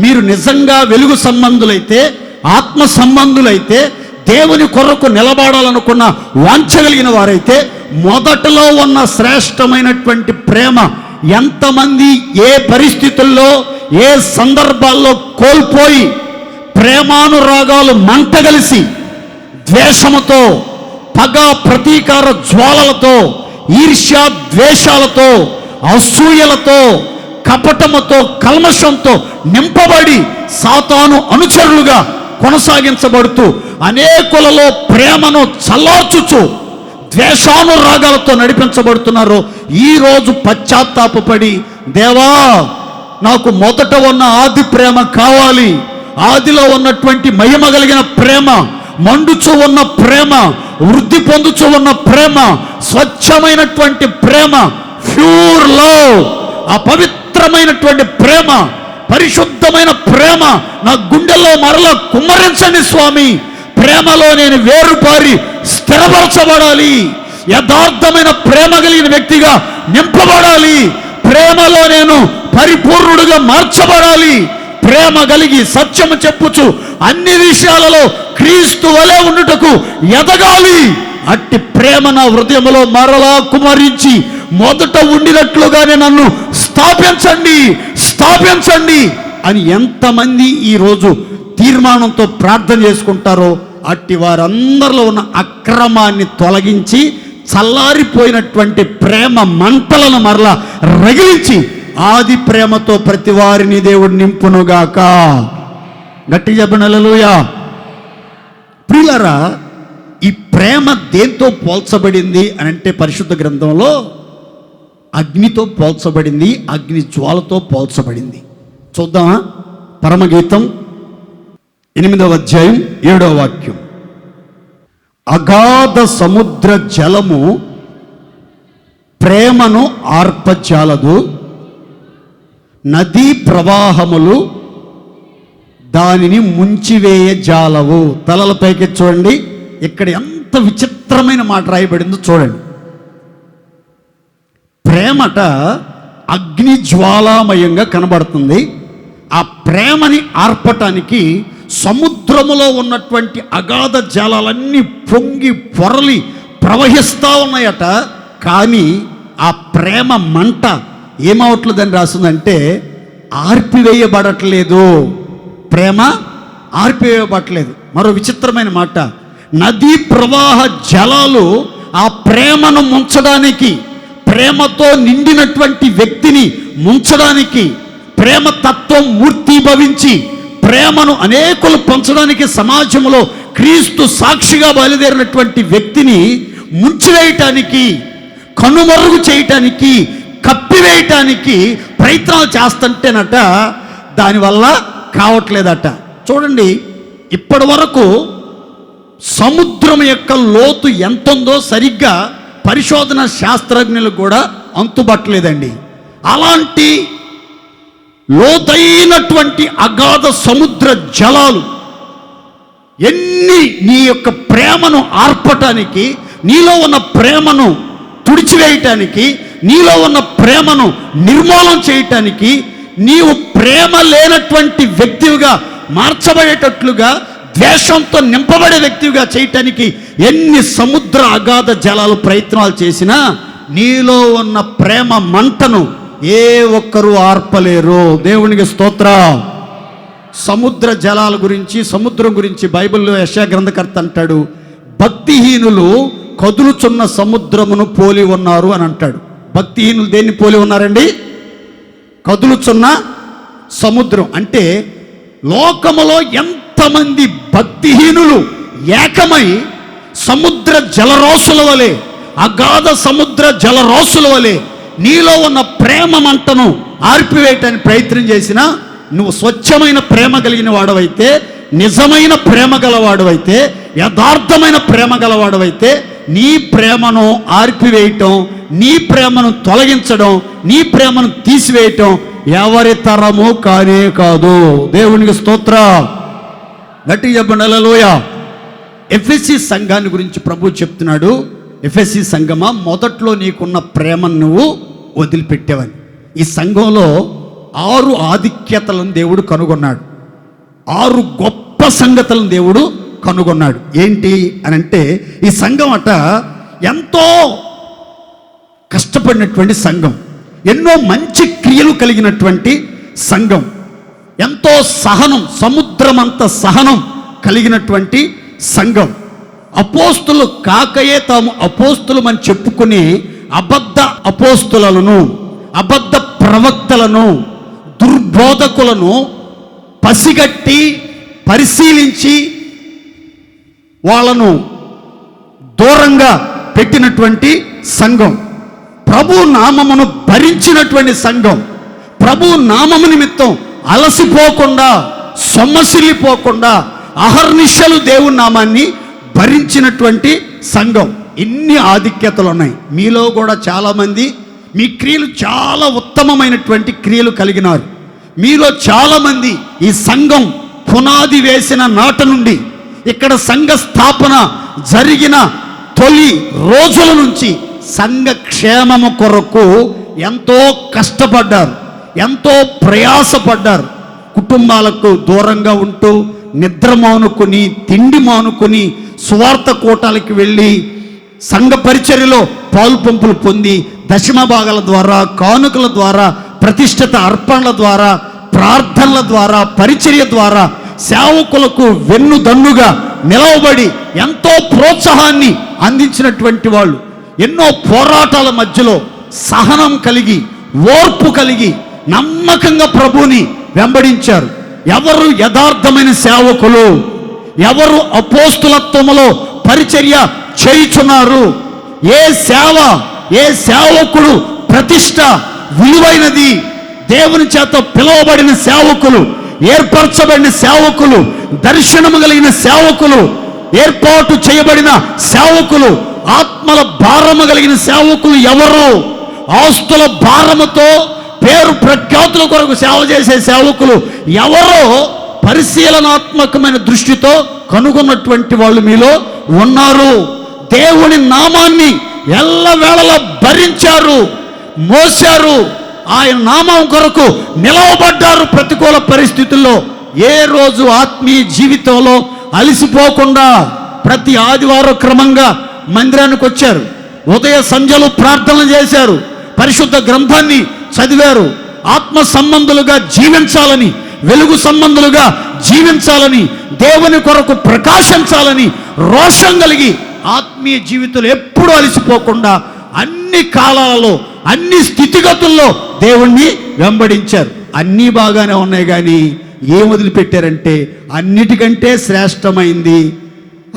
మీరు నిజంగా వెలుగు సంబంధులైతే, ఆత్మ సంబంధులైతే, దేవుని కొరకు నిలబడాలనుకున్న వాంఛగలిగిన వారైతే మొదటలో ఉన్న శ్రేష్టమైనటువంటి ప్రేమ ఎంతమంది ఏ పరిస్థితుల్లో, ఏ సందర్భాల్లో కోల్పోయి ప్రేమానురాగాలు మంటగలిసి ద్వేషముతో, పగ ప్రతీకార జ్వాలలతో, ఈర్ష్య ద్వేషాలతో, అసూయలతో, కపటముతో, కల్మషంతో నింపబడి సాతాను అనుచరులుగా కొనసాగించబడుతూ అనేకులలో ప్రేమను చల్లార్చుచు ద్వేషానురాగాలతో నడిపించబడుతున్నారు. ఈరోజు పశ్చాత్తాపపడి, దేవా నాకు మొదట ఉన్న ఆది ప్రేమ కావాలి, ఆదిలో ఉన్నటువంటి మహిమ కలిగిన ప్రేమ, మండుచు ఉన్న ప్రేమ, వృద్ధి పొందుచు ఉన్న ప్రేమ, స్వచ్ఛమైనటువంటి ప్రేమ, ప్యూర్ లవ్, ఆ పవిత్రమైనటువంటి ప్రేమ పరిశుద్ధమైన ప్రేమ నా గుండెల్లో మరలా కుమ్మరించండి స్వామి. ప్రేమలో నేను వేరుపారి స్థిరపరచబడాలి. యథార్థమైన ప్రేమ కలిగిన వ్యక్తిగా నింపబడాలి. ప్రేమలో నేను పరిపూర్ణుడిగా మార్చబడాలి. ప్రేమ కలిగి సత్యము చెప్పుచు అన్ని విషయాలలో క్రీస్తు వలె ఉండుటకు ఎదగాలి. అట్టి ప్రేమ నా హృదయంలో మరలా కుమరించి మొదట ఉండినట్లుగానే నన్ను స్థాపించండి అని ఎంతమంది ఈరోజు తీర్మానంతో ప్రార్థన చేసుకుంటారో అట్టి వారందరిలో ఉన్న అక్రమాన్ని తొలగించి చల్లారిపోయినటువంటి ప్రేమ మంటలను మరలా రగిలించి ఆది ప్రేమతో ప్రతి వారిని దేవుడు నింపునుగాక. గట్టి చెప్పండి హల్లెలూయా. ప్రియులారా, ఈ ప్రేమ దేంతో పోల్చబడింది అని అంటే పరిశుద్ధ గ్రంథంలో అగ్నితో పోల్చబడింది, అగ్ని జ్వాలతో పోల్చబడింది. చూద్దామా? పరమగీతం 8వ అధ్యాయం 7వ వాక్యం. అగాధ సముద్ర జలము ప్రేమను ఆర్పజాలదు, నదీ ప్రవాహములు దానిని ముంచివేయజాలవు. తలలపైకి చూడండి, ఇక్కడ ఎంత విచిత్రమైన మాట రాయబడిందో చూడండి. ప్రేమట అగ్ని జ్వాలామయంగా కనబడుతుంది. ఆ ప్రేమని ఆర్పటానికి సముద్రములో ఉన్నటువంటి అగాధ జలాలన్నీ పొంగి పొరలి ప్రవహిస్తూ ఉన్నాయట. కానీ ఆ ప్రేమ మంట ఏమవట్లేదని రాస్తుందంటే ఆర్పివేయబడట్లేదు. ప్రేమ ఆర్పివేయబడట్లేదు. మరో విచిత్రమైన మాట, నదీ ప్రవాహ జలాలు ఆ ప్రేమను ముంచడానికి, ప్రేమతో నిండినటువంటి వ్యక్తిని ముంచడానికి, ప్రేమ తత్వం మూర్తిభవించి ప్రేమను అనేకులు పంచడానికి సమాజంలో క్రీస్తు సాక్షిగా బయలుదేరినటువంటి వ్యక్తిని ముంచివేయటానికి, కనుమరుగు చేయటానికి, కప్పివేయటానికి ప్రయత్నాలు చేస్తుంటేనట దానివల్ల కావట్లేదట. చూడండి, ఇప్పటి వరకు సముద్రం యొక్క లోతు ఎంతుందో సరిగ్గా పరిశోధన శాస్త్రజ్ఞులకు కూడా అంతుబట్టలేదండి. అలాంటి లోతైనటువంటి అగాధ సముద్ర జలాలు ఎన్ని నీ యొక్క ప్రేమను ఆర్పటానికి, నీలో ఉన్న ప్రేమను తుడిచివేయటానికి, నీలో ఉన్న ప్రేమను నిర్మూలన చేయటానికి, నీవు ప్రేమ లేనటువంటి వ్యక్తివిగా మార్చబడేటట్లుగా, ద్వేషంతో నింపబడే వ్యక్తిగా చేయటానికి ఎన్ని సముద్ర అగాధ జలాలు ప్రయత్నాలు చేసినా నీలో ఉన్న ప్రేమ మంటను ఏ ఒక్కరూ ఆర్పలేరు. దేవునికి స్తోత్రం. సముద్ర జలాల గురించి, సముద్రం గురించి బైబిల్లో యెషయా గ్రంథకర్త అంటాడు, భక్తిహీనులు కదులుచున్న సముద్రమును పోలి ఉన్నారు అని అంటాడు. భక్తిహీనులు దేన్ని పోలి ఉన్నారండి? కదులుచున్న సముద్రం. అంటే లోకములో ఎంతమంది భక్తిహీనులు ఏకమై సముద్ర జలరాశుల వలె, అగాధ సముద్ర జలరాశుల వలె నీలో ఉన్న ప్రేమ మంటను ఆర్పివేయటానికి ప్రయత్నం చేసినా, నువ్వు స్వచ్ఛమైన ప్రేమ కలిగిన వాడవైతే, నిజమైన ప్రేమ గలవాడవైతే, యథార్థమైన ప్రేమ గలవాడవైతే నీ ప్రేమను ఆర్పివేయటం, నీ ప్రేమను తొలగించడం, నీ ప్రేమను తీసివేయటం ఎవరి తరము కానే కాదు. దేవునికి స్తోత్రం. గట్టి చెప్పండి హల్లెలూయా. ఎఫెసీ సంఘాన్ని గురించి ప్రభు చెప్తున్నాడు, ఎఫెసీ సంఘమా, మొదట్లో నీకున్న ప్రేమను నువ్వు వదిలిపెట్టేవని. ఈ సంఘంలో 6 ఆధిక్యతలను దేవుడు కనుగొన్నాడు. 6 గొప్ప సంగతులను దేవుడు కనుగొన్నాడు. ఏంటి అని అంటే, ఈ సంఘం అట ఎంతో కష్టపడినటువంటి సంఘం, ఎన్నో మంచి క్రియలు కలిగినటువంటి సంఘం, ఎంతో సహనం, సముద్రమంత సహనం కలిగినటువంటి సంఘం. అపోస్తులు కాకయే తాము అపోస్తులమని చెప్పుకుని అబద్ధ అపోస్తులను, అబద్ధ ప్రవక్తలను, దుర్బోధకులను పసిగట్టి పరిశీలించి వాళ్ళను దూరంగా పెట్టినటువంటి సంఘం, ప్రభు నామమును భరించినటువంటి సంఘం, ప్రభు నామము నిమిత్తం అలసిపోకుండా, సొమ్మసిల్లిపోకుండా అహర్నిశలు దేవుని నామాన్ని భరించినటువంటి సంఘం. ఇన్ని ఆధిక్యతలు ఉన్నాయి. మీలో కూడా చాలామంది మీ క్రియలు చాలా ఉత్తమమైనటువంటి క్రియలు కలిగినారు. మీలో చాలామంది ఈ సంఘం పునాది వేసిన నాట నుండి ఇక్కడ సంఘ స్థాపన జరిగిన తొలి రోజుల నుంచి సంఘ క్షేమము కొరకు ఎంతో కష్టపడ్డారు, ఎంతో ప్రయాసపడ్డారు. కుటుంబాలకు దూరంగా ఉంటూ నిద్ర మానుకొని, తిండి మానుకొని, సువార్త కూటాలకి వెళ్ళి సంఘ పరిచర్యలో పాలు పంపులు పొంది దశమ భాగాల ద్వారా, కానుకల ద్వారా, ప్రతిష్ఠిత అర్పణల ద్వారా, ప్రార్థనల ద్వారా, పరిచర్య ద్వారా సేవకులకు వెన్నుదన్నుగా నిలవబడి ఎంతో ప్రోత్సాహాన్ని అందించినటువంటి వాళ్ళు ఎన్నో పోరాటాల మధ్యలో సహనం కలిగి, ఓర్పు కలిగి నమ్మకంగా ప్రభువుని వెంబడించారు. ఎవరు యథార్థమైన సేవకులు, ఎవరు అపోస్తులత్వములో పరిచర్య చేయుచున్నారు, ఏ సేవ, ఏ సేవకుడు ప్రతిష్ట విలువైనది, దేవుని చేత పిలువబడిన సేవకులు, ఏర్పరచబడిన సేవకులు, దర్శనము కలిగిన సేవకులు, ఏర్పాటు చేయబడిన సేవకులు, ఆత్మల భారము కలిగిన సేవకులు ఎవరు, ఆస్తుల భారముతో పేరు ప్రఖ్యాతుల కొరకు సేవ చేసే సేవకులు ఎవరో పరిశీలనాత్మకమైన దృష్టితో కనుగొన్నటువంటి వాళ్ళు మీలో ఉన్నారు. దేవుని నామాన్ని ఎల్లవేళలా భరించారు, మోశారు, ఆయన నామం కొరకు నిలవబడ్డారు. ప్రతికూల పరిస్థితుల్లో ఏ రోజు ఆత్మీయ జీవితంలో అలసిపోకుండా ప్రతి ఆదివారం క్రమంగా మందిరానికి వచ్చారు, ఉదయ సంధ్యలు ప్రార్థనలు చేశారు, పరిశుద్ధ గ్రంథాన్ని చదివారు. ఆత్మ సంబంధులుగా జీవించాలని, వెలుగు సంబంధులుగా జీవించాలని, దేవుని కొరకు ప్రకాశించాలని రోషం కలిగి ఆత్మీయ జీవితంలో ఎప్పుడూ అలసిపోకుండా అన్ని కాలాలలో, అన్ని స్థితిగతుల్లో దేవుణ్ణి వెంబడించారు. అన్నీ బాగానే ఉన్నాయి, కానీ ఏం వదిలిపెట్టారంటే అన్నిటికంటే శ్రేష్టమైంది,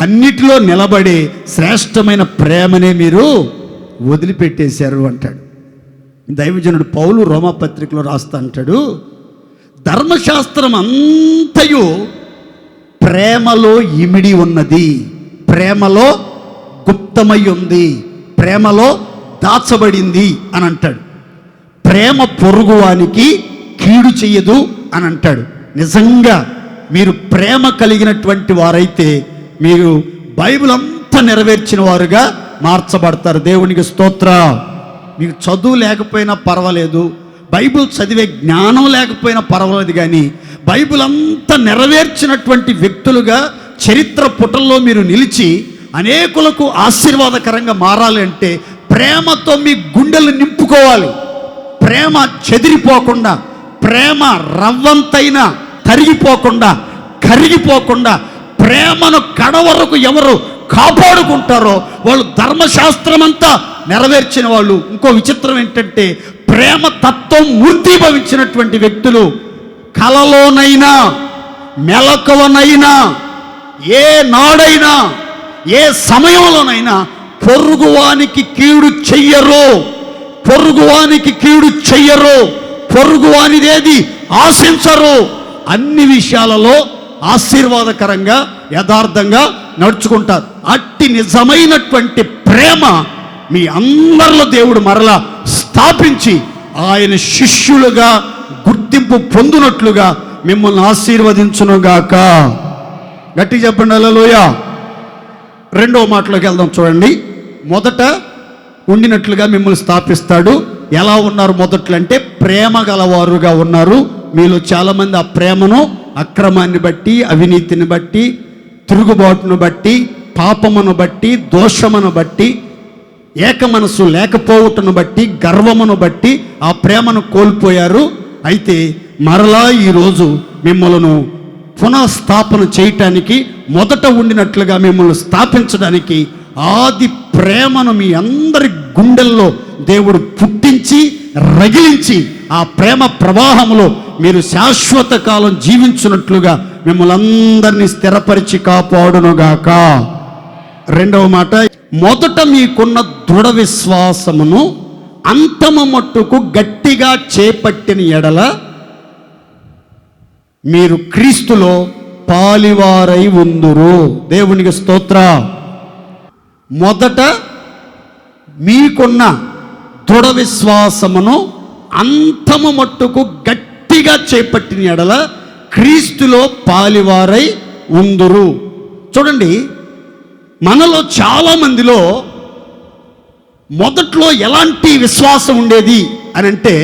అన్నిటిలో నిలబడే శ్రేష్టమైన ప్రేమనే మీరు వదిలిపెట్టేశారు అంటాడు దైవజనుడు పౌలు. రోమాపత్రికలో రాస్తా అంటాడు, ధర్మశాస్త్రం అంతయు ప్రేమలో ఇమిడి ఉన్నది, ప్రేమలో గుప్తమై ఉంది, ప్రేమలో దాచబడింది అని అంటాడు. ప్రేమ పొరుగువానికి కీడు చెయ్యదు అని అంటాడు. నిజంగా మీరు ప్రేమ కలిగినటువంటి వారైతే మీరు బైబిల్ అంతా నెరవేర్చిన వారుగా మార్చబడతారు. దేవునికి స్తోత్రం. మీకు చదువు లేకపోయినా పర్వాలేదు, బైబిల్ చదివే జ్ఞానం లేకపోయినా పర్వాలేదు, కానీ బైబిల్ అంతా నెరవేర్చినటువంటి వ్యక్తులుగా చరిత్ర పుటల్లో మీరు నిలిచి అనేకులకు ఆశీర్వాదకరంగా మారాలి అంటే ప్రేమతో మీ గుండెలు నింపుకోవాలి. ప్రేమ చెదిరిపోకుండా, ప్రేమ రవ్వంతైనా తరిగిపోకుండా, కరిగిపోకుండా ప్రేమను కడవరకు ఎవరు కాపాడుకుంటారో వాళ్ళు ధర్మశాస్త్రం అంతా నెరవేర్చిన వాళ్ళు. ఇంకో విచిత్రం ఏంటంటే ప్రేమ తత్వం మూర్తీభవించినటువంటి వ్యక్తులు కలలోనైనా, మెలకువనైనా, ఏ నాడైనా, ఏ సమయంలోనైనా పొరుగువానికి కీడు చెయ్యరు, పొరుగువానికి కీడు చెయ్యరు, పొరుగువానిదేది ఆశించరు, అన్ని విషయాలలో ఆశీర్వాదకరంగా యథార్థంగా నడుచుకుంటారు. అట్టి నిజమైనటువంటి ప్రేమ మీ అందరిలో దేవుడు మరలా స్థాపించి ఆయన శిష్యులుగా గుర్తింపు పొందినట్లుగా మిమ్మల్ని ఆశీర్వదించునుగాక. గట్టి చెప్పండి హల్లెలూయా. రెండవ మాటలోకి వెళ్దాం చూడండి. మొదట ఉండినట్లుగా మిమ్మల్ని స్థాపిస్తాడు. ఎలా ఉన్నారు మొదట్లో అంటే ప్రేమ గలవారుగా ఉన్నారు. మీలో చాలామంది ఆ ప్రేమను అక్రమాన్ని బట్టి, అవినీతిని బట్టి, తిరుగుబాటును బట్టి, పాపమును బట్టి, దోషమును బట్టి, ఏక మనసు లేకపోవటను బట్టి, గర్వమును బట్టి ఆ ప్రేమను కోల్పోయారు. అయితే మరలా ఈరోజు మిమ్మల్ని పునఃస్థాపన చేయటానికి, మొదట ఉండినట్లుగా మిమ్మల్ని స్థాపించడానికి ఆది ప్రేమను మీ అందరి గుండెల్లో దేవుడు పుట్టించి రగిలించి ఆ ప్రేమ ప్రవాహంలో మీరు శాశ్వత కాలం జీవించున్నట్లుగా మిమ్మల్ని అందరినీ స్థిరపరిచి కాపాడునుగాక. రెండవ మాట, మొదట మీకున్న దృఢ విశ్వాసమును అంతము మట్టుకు గట్టిగా చేపట్టిన ఎడల మీరు క్రీస్తులో పాలివారై ఉందురు. దేవునికి స్తోత్రం. మొదట మీకున్న దృఢ విశ్వాసమును అంతము మట్టుకు గట్టి గట్టిగా చేపట్టిన ఎడల క్రీస్తులో పాలివారై ఉందురు. చూడండి, మనలో చాలా మందిలో మొదట్లో ఎలాంటి విశ్వాసం ఉండేది అని అంటే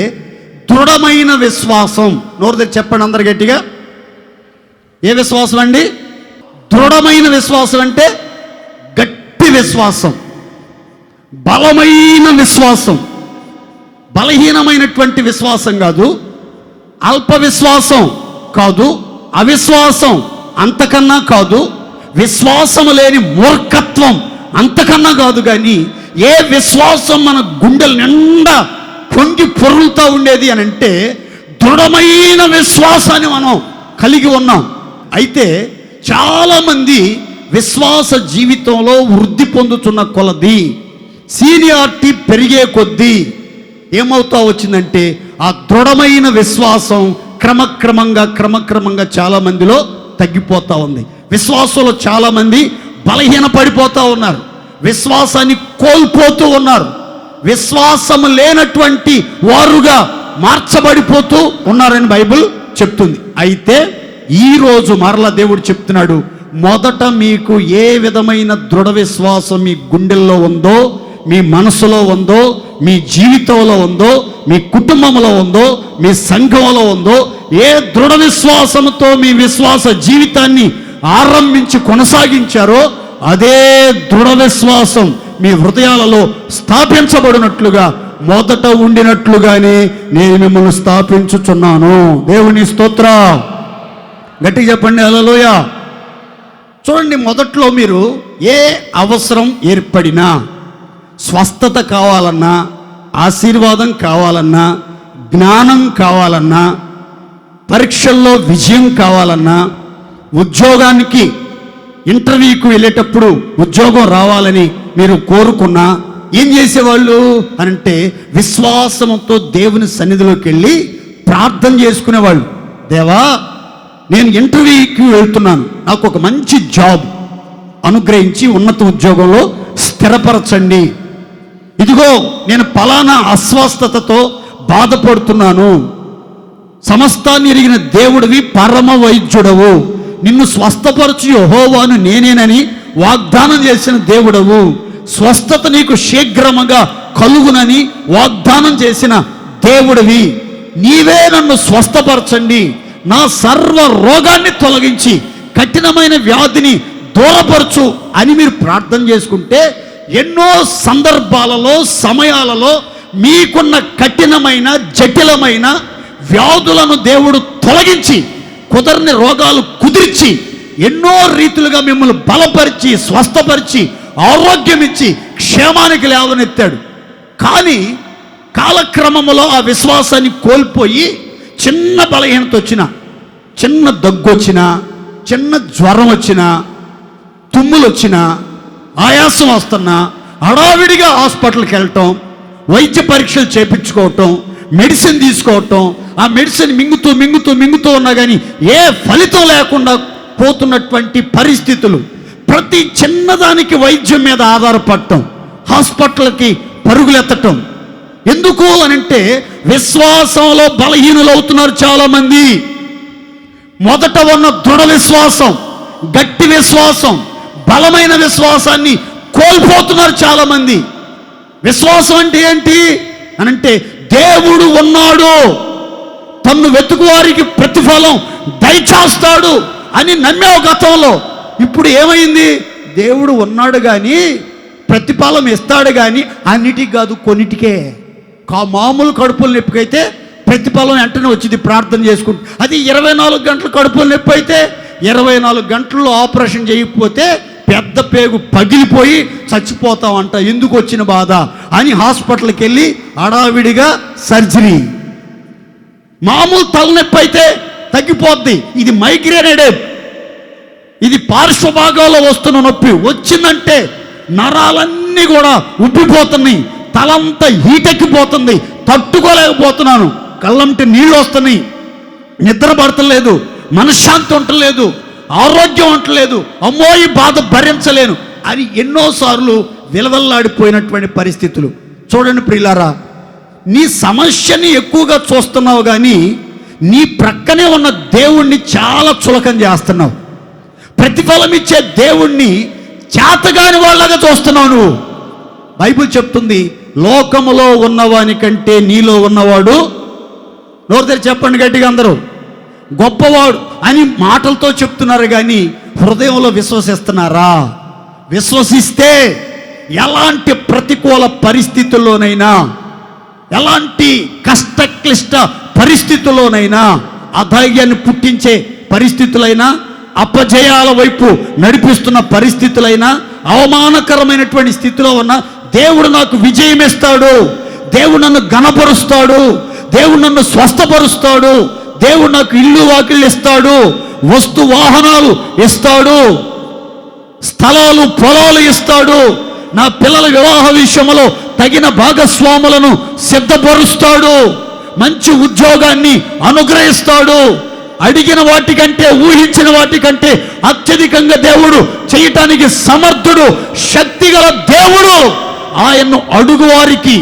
దృఢమైన విశ్వాసం. నోరు తెరిచి చెప్పండి అందరు గట్టిగా. ఏ విశ్వాసం అండి? దృఢమైన విశ్వాసం అంటే గట్టి విశ్వాసం, బలమైన విశ్వాసం. బలహీనమైనటువంటి విశ్వాసం కాదు, అల్ప విశ్వాసం కాదు, అవిశ్వాసం అంతకన్నా కాదు, విశ్వాసం లేని మూర్ఖత్వం అంతకన్నా కాదు. కానీ ఏ విశ్వాసం మన గుండెల నిండా పొంగి పొర్లుతూ ఉండేది అని అంటే దృఢమైన విశ్వాసాన్ని మనం కలిగి ఉన్నాం. అయితే చాలామంది విశ్వాస జీవితంలో వృద్ధి పొందుతున్న కొలది, సీనియారిటీ పెరిగే కొద్దీ ఏమవుతా వచ్చిందంటే ఆ దృఢమైన విశ్వాసం క్రమక్రమంగా చాలామందిలో తగ్గిపోతూ ఉంది. విశ్వాసంలో చాలామంది బలహీన పడిపోతూ ఉన్నారు, విశ్వాసాన్ని కోల్పోతూ ఉన్నారు, విశ్వాసం లేనటువంటి వారుగా మార్చబడిపోతూ ఉన్నారని బైబిల్ చెప్తుంది. అయితే ఈరోజు మరలా దేవుడు చెప్తున్నాడు, మొదట మీకు ఏ విధమైన దృఢ విశ్వాసం మీ గుండెల్లో ఉందో, మీ మనసులో ఉందో, మీ జీవితంలో ఉందో, మీ కుటుంబంలో ఉందో, మీ సంఘంలో ఉందో, ఏ దృఢ విశ్వాసంతో మీ విశ్వాస జీవితాన్ని ఆరంభించి కొనసాగించారో అదే దృఢ విశ్వాసం మీ హృదయాలలో స్థాపించబడినట్లుగా మొదట ఉండినట్లుగానే నేను మిమ్మల్ని స్థాపించుచున్నాను. దేవుని స్తోత్రం. గట్టిగా చెప్పండి హల్లెలూయా. చూడండి, మొదట్లో మీరు ఏ అవసరం ఏర్పడినా, స్వస్థత కావాలన్నా, ఆశీర్వాదం కావాలన్నా, జ్ఞానం కావాలన్నా, పరీక్షల్లో విజయం కావాలన్నా, ఉద్యోగానికి ఇంటర్వ్యూకి వెళ్ళేటప్పుడు ఉద్యోగం రావాలని మీరు కోరుకున్నా ఏం చేసేవాళ్ళు అని అంటే విశ్వాసంతో దేవుని సన్నిధిలోకి వెళ్ళి ప్రార్థన చేసుకునేవాళ్ళు. దేవా, నేను ఇంటర్వ్యూకి వెళ్తున్నాను, నాకు ఒక మంచి జాబ్ అనుగ్రహించి ఉన్నత ఉద్యోగంలో స్థిరపరచండి. ఇదిగో నేను పలానా అస్వస్థతతో బాధపడుతున్నాను, సమస్తాన్ని ఎరిగిన దేవుడివి, పరమ వైద్యుడవు, నిన్ను స్వస్థపరచు యెహోవాను నేనేనని వాగ్దానం చేసిన దేవుడవు, స్వస్థత నీకు శీఘ్రముగా కలుగునని వాగ్దానం చేసిన దేవుడివి, నీవే నన్ను స్వస్థపరచండి, నా సర్వ రోగాన్ని తొలగించి కఠినమైన వ్యాధిని దూరపరచు అని మీరు ప్రార్థన చేసుకుంటే ఎన్నో సందర్భాలలో, సమయాలలో మీకున్న కఠినమైన జటిలమైన వ్యాధులను దేవుడు తొలగించి, కుదరని రోగాలు కుదిర్చి, ఎన్నో రీతులుగా మిమ్మల్ని బలపరిచి, స్వస్థపరిచి, ఆరోగ్యం ఇచ్చి, క్షేమానికి లేవనెత్తాడు. కానీ కాలక్రమంలో ఆ విశ్వాసాన్ని కోల్పోయి చిన్న బలహీనత వచ్చినా, చిన్న దగ్గు వచ్చినా, చిన్న జ్వరం వచ్చినా, తుమ్ములు వచ్చినా, ఆయాసం వస్తున్నా హడావిడిగా హాస్పిటల్కి వెళ్ళటం, వైద్య పరీక్షలు చేయించుకోవటం, మెడిసిన్ తీసుకోవటం, ఆ మెడిసిన్ మింగుతూ ఉన్నా కానీ ఏ ఫలితం లేకుండా పోతున్నటువంటి పరిస్థితులు, ప్రతి చిన్నదానికి వైద్యం మీద ఆధారపడటం, హాస్పిటల్కి పరుగులెత్తటం. ఎందుకు అనంటే విశ్వాసంలో బలహీనులు అవుతున్నారు చాలామంది. మొదట ఉన్న దృఢ విశ్వాసం, గట్టి విశ్వాసం, బలమైన విశ్వాసాన్ని కోల్పోతున్నారు చాలామంది. విశ్వాసం అంటే ఏంటి అనంటే దేవుడు ఉన్నాడు, తన్ను వెతుకు వారికి ప్రతిఫలం దయచేస్తాడు అని నమ్మావు గతంలో. ఇప్పుడు ఏమైంది? దేవుడు ఉన్నాడు కానీ ప్రతిఫలం ఇస్తాడు కానీ అన్నిటికి కాదు, కొన్నిటికే. మామూలు కడుపుల నొప్పికైతే ప్రతిఫలం వెంటనే వచ్చింది ప్రార్థన చేసుకుంటూ. అది 24 గంటలు కడుపుల నొప్పి అయితే 24 గంటల్లో ఆపరేషన్ చేయకపోతే పెద్ద పేగు పగిలిపోయి చచ్చిపోతామంట. ఎందుకు వచ్చిన బాధ అని హాస్పిటల్కి వెళ్ళి హడావిడిగా సర్జరీ. మామూలు తలనొప్పి అయితే తగ్గిపోద్ది. ఇది మైగ్రేన్ హెడేక్, ఇది పార్శ్వభాగాల్లో వస్తున్న నొప్పి. వచ్చిందంటే నరాలన్నీ కూడా ఉబ్బిపోతున్నాయి, తలంతా హీటెక్కిపోతుంది, తట్టుకోలేకపోతున్నాను, కళ్ళంటి నీళ్ళు వస్తున్నాయి, నిద్ర పడతలేదు, మనశ్శాంతి ఉండలేదు, ఆరోగ్యం ఉండలేదు, అమ్మో ఈ బాధ భరించలేను అని ఎన్నోసార్లు విలవల్లాడిపోయినటువంటి పరిస్థితులు. చూడండి ప్రియులారా, నీ సమస్యని ఎక్కువగా చూస్తున్నావు కానీ నీ ప్రక్కనే ఉన్న దేవుణ్ణి చాలా చులకన చేస్తున్నావు. ప్రతిఫలం ఇచ్చే దేవుణ్ణి చేతగాని వాళ్ళగా చూస్తున్నావు నువ్వు. బైబిల్ చెప్తుంది, లోకములో ఉన్నవాని కంటే నీలో ఉన్నవాడు, నోరు తెరిచి చెప్పండి గట్టిగా అందరూ, గొప్పవాడు అని మాటలతో చెప్తున్నారు కానీ హృదయంలో విశ్వసిస్తున్నారా? విశ్వసిస్తే ఎలాంటి ప్రతికూల పరిస్థితుల్లోనైనా, ఎలాంటి కష్టక్లిష్ట పరిస్థితుల్లోనైనా, అధైర్యాన్ని పుట్టించే పరిస్థితులైనా, అపజయాల వైపు నడిపిస్తున్న పరిస్థితులైనా, అవమానకరమైనటువంటి స్థితిలో ఉన్న దేవుడు నాకు విజయం ఇస్తాడు, దేవుడు నన్ను ఘనపరుస్తాడు, దేవుడు నన్ను స్వస్థపరుస్తాడు, దేవుడు నాకు ఇల్లు వాకిళ్ళు ఇస్తాడు, వస్తు వాహనాలు ఇస్తాడు, స్థలాలు పొలాలు ఇస్తాడు, నా పిల్లల వివాహ విషయంలో తగిన భాగస్వాములను సిద్ధపరుస్తాడు, మంచి ఉద్యోగాన్ని అనుగ్రహిస్తాడు, అడిగిన వాటికంటే ఊహించిన వాటికంటే అత్యధికంగా దేవుడు చేయటానికి సమర్థుడు, శక్తిగల దేవుడు. ఆయన్ను అడుగు వారికి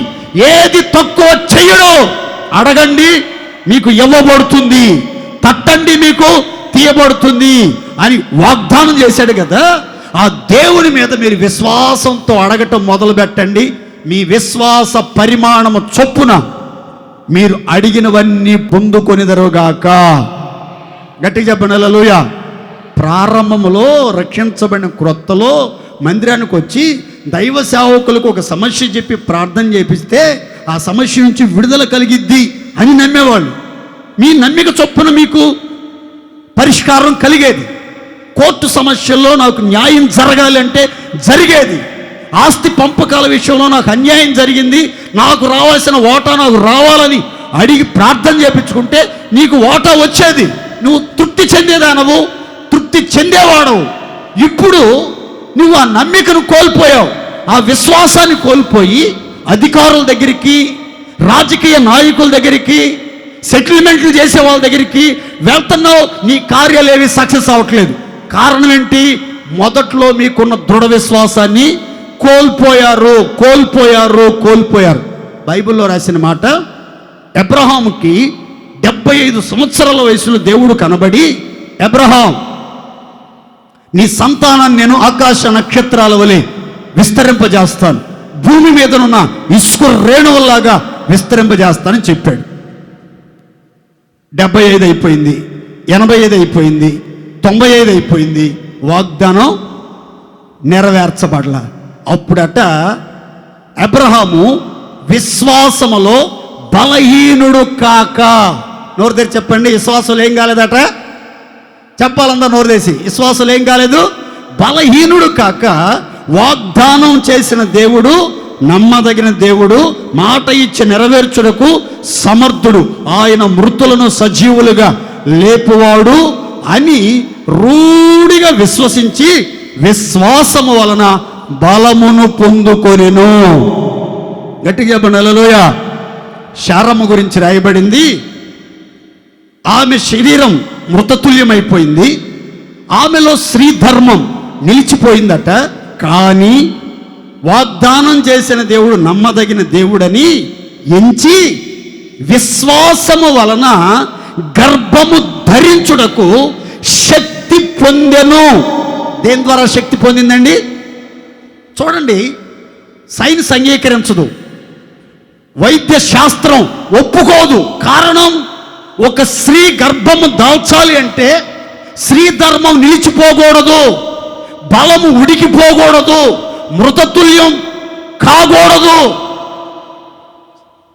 ఏది తక్కువ చెయ్యడు. అడగండి మీకు ఇవ్వబడుతుంది, తట్టండి మీకు తీయబడుతుంది అని వాగ్దానం చేశాడు కదా. ఆ దేవుని మీద మీరు విశ్వాసంతో అడగటం మొదలు పెట్టండి. మీ విశ్వాస పరిమాణము చొప్పున మీరు అడిగినవన్నీ పొందుకొనిదరుగాక. గట్టిగా చెప్పండి హల్లెలూయా. ప్రారంభంలో రక్షించబడిన క్రొత్తలో మందిరానికి వచ్చి దైవ సేవకులకు ఒక సమస్య చెప్పి ప్రార్థన చేపిస్తే ఆ సమస్య నుంచి విడుదల కలిగిద్ది అని నమ్మేవాళ్ళు. మీ నమ్మిక చొప్పున మీకు పరిష్కారం కలిగేది. కోర్టు సమస్యల్లో నాకు న్యాయం జరగాలి అంటే జరిగేది. ఆస్తి పంపకాల విషయంలో నాకు అన్యాయం జరిగింది, నాకు రావాల్సిన వాటా నాకు రావాలని అడిగి ప్రార్థన చేపించుకుంటే నీకు వాటా వచ్చేది, నువ్వు తృప్తి చెందేదానవు, తృప్తి చెందేవాడవు. ఇప్పుడు నువ్వు ఆ నమ్మికను కోల్పోయావు, ఆ విశ్వాసాన్ని కోల్పోయి అధికారుల దగ్గరికి, రాజకీయ నాయకుల దగ్గరికి, సెటిల్మెంట్లు చేసే వాళ్ళ దగ్గరికి వెళ్తున్నావు, నీ కార్యాలు ఏవి సక్సెస్ అవ్వట్లేదు. కారణం ఏంటి? మొదట్లో మీకున్న దృఢ విశ్వాసాన్ని కోల్పోయారు. బైబిల్లో రాసిన మాట, అబ్రహాముకి 75 సంవత్సరాల వయసులో దేవుడు కనబడి, అబ్రహాం నీ సంతానాన్ని నేను ఆకాశ నక్షత్రాల వలె విస్తరింపజేస్తాను, భూమి మీదనున్న ఇసుక రేణువుల్లాగా విస్తరింపజేస్తానని చెప్పాడు. 75 అయిపోయింది, 85 అయిపోయింది, 95 అయిపోయింది, వాగ్దానం నెరవేర్చబడలా. అప్పుడట అబ్రహాము విశ్వాసములో బలహీనుడు కాక, నోరు తెరిచి చెప్పండి, విశ్వాసంలో ఏం కాలేదట? చెప్పాలందా నోరు తెరిచి? విశ్వాసంలో ఏం కాలేదు? బలహీనుడు కాక వాగ్దానం చేసిన దేవుడు నమ్మదగిన దేవుడు, మాట ఇచ్చి నెరవేర్చుటకు సమర్థుడు, ఆయన మృతులను సజీవులుగా లేపువాడు అని రూఢిగా విశ్వసించి విశ్వాసము వలన బలమును పొందుకొనెను. గట్టిగా చెప్పండి హల్లెలూయా. శారమ్మ గురించి రాయబడింది, ఆమె శరీరం మృతతుల్యమైపోయింది, ఆమెలో స్త్రీ ధర్మం నిలిచిపోయిందట. కానీ వాగ్దానం చేసిన దేవుడు నమ్మదగిన దేవుడని ఎంచి విశ్వాసము వలన గర్భము ధరించుటకు శక్తి పొందెను. దేని ద్వారా శక్తి పొందిందండి? చూడండి, సైన్స్ అంగీకరించదు, వైద్య శాస్త్రం ఒప్పుకోదు. కారణం, ఒక స్త్రీ గర్భము దాల్చాలి అంటే స్త్రీ ధర్మం నిలిచిపోకూడదు, బలము ఉడికిపోకూడదు, మృతతుల్యం కాకూడదు.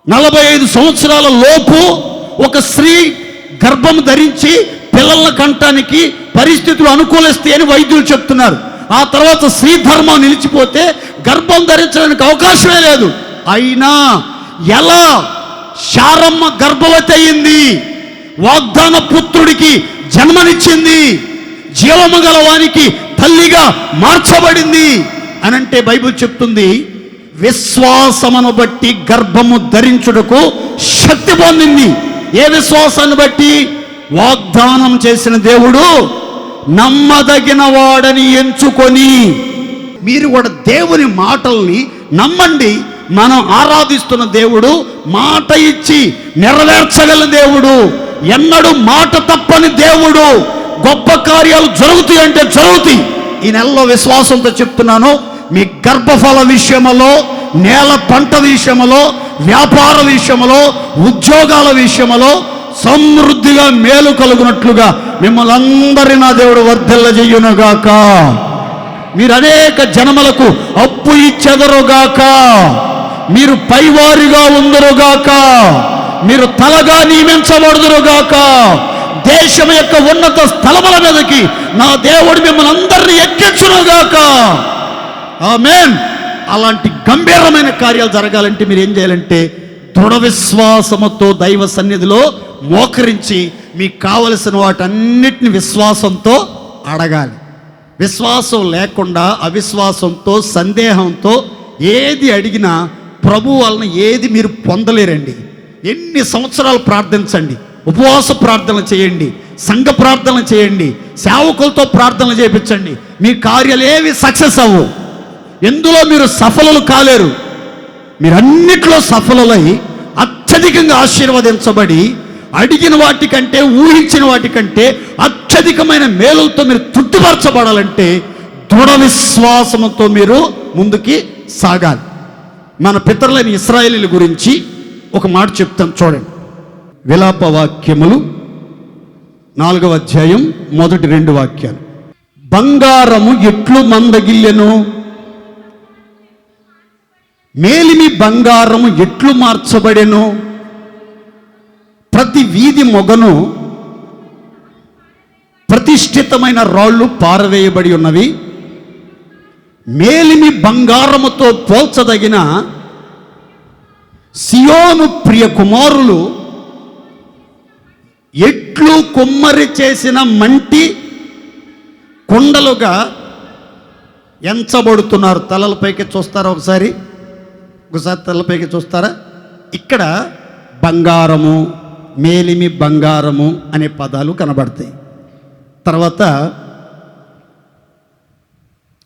45 సంవత్సరాల లోపు ఒక స్త్రీ గర్భం ధరించి పిల్లల కంటానికి పరిస్థితులు అనుకూలిస్తాయి అని వైద్యులు చెప్తున్నారు. ఆ తర్వాత స్త్రీ ధర్మం నిలిచిపోతే గర్భం ధరించడానికి అవకాశమే లేదు. అయినా ఎలా శారమ్మ గర్భవతి అయింది, వాగ్దాన పుత్రుడికి జన్మనిచ్చింది, జీవము గల వానికి తల్లిగా మార్చబడింది అనంటే బైబిల్ చెప్తుంది, విశ్వాసమును బట్టి గర్భము ధరించుటకు శక్తి పొందింది. ఏ విశ్వాసాన్ని బట్టి? వాగ్దానం చేసిన దేవుడు నమ్మదగిన వాడని ఎంచుకొని. మీరు కూడా దేవుని మాటల్ని నమ్మండి. మనం ఆరాధిస్తున్న దేవుడు మాట ఇచ్చి నెరవేర్చగల దేవుడు, ఎన్నడూ మాట తప్పని దేవుడు. గొప్ప కార్యాలు జరుగుతాయి అంటే జరుగుతాయి. ఈ నెలలో విశ్వాసంతో చెప్తున్నాను, మీ గర్భఫల విషయములో, నేల పంట విషయములో, వ్యాపార విషయములో, ఉద్యోగాల విషయములో సమృద్ధిగా మేలు కలుగునట్లుగా మిమ్మల్ని అందరి నా దేవుడు వర్ధిల్లజేయునుగాక. మీరు అనేక జనములకు అప్పు ఇచ్చెదరుగాక. మీరు పైవారిగా ఉందరుగాక. మీరు తలగా నియమించబడుదురుగాక. దేశం యొక్క ఉన్నత స్థలముల మీదకి నా దేవుడు మిమ్మల్ని అందరినీ ఎక్కించునుగాక. ఆమేన్. అలాంటి గంభీరమైన కార్యాలు జరగాలంటే మీరు ఏం చేయాలంటే దృఢ విశ్వాసముతో దైవ సన్నిధిలో మోకరించి మీకు కావలసిన వాటన్నిటిని విశ్వాసంతో అడగాలి. విశ్వాసం లేకుండా అవిశ్వాసంతో సందేహంతో ఏది అడిగినా ప్రభు వలన ఏది మీరు పొందలేరండి. ఎన్ని సంవత్సరాలు ప్రార్థించండి, ఉపవాస ప్రార్థనలు చేయండి, సంఘ ప్రార్థనలు చేయండి, సేవకులతో ప్రార్థనలు చేయించండి, మీ కార్యాలు ఏవి సక్సెస్ అవ్వవు. ఎందులో మీరు సఫలులు కాలేరు. మీరు అన్నిట్లో సఫలులై అత్యధికంగా ఆశీర్వదించబడి అడిగిన వాటికంటే ఊహించిన వాటికంటే అత్యధికమైన మేలులతో మీరు తృప్తిపరచబడాలంటే దృఢ విశ్వాసంతో మీరు ముందుకి సాగాలి. మన పితరులైన ఇశ్రాయేలీల గురించి ఒక మాట చెప్తాను చూడండి. విలాప వాక్యములు 4వ అధ్యాయం మొదటి 2 వాక్యాలు. బంగారము ఎట్లు మందగిల్లెను, మేలిమి బంగారము ఎట్లు మార్చబడెను, ప్రతి వీధి మొగను ప్రతిష్ఠితమైన రాళ్ళు పారవేయబడి ఉన్నవి. మేలిమి బంగారముతో పోల్చదగిన సియోను ప్రియ కుమారులు ఎట్లు కుమ్మరి చేసిన మంటి కుండలుగా ఎంచబడుతున్నారు. తలలపైకి చూస్తారా? ఒకసారి తలపైకి చూస్తారా? ఇక్కడ బంగారము, మేలిమి బంగారము అనే పదాలు కనబడతాయి. తర్వాత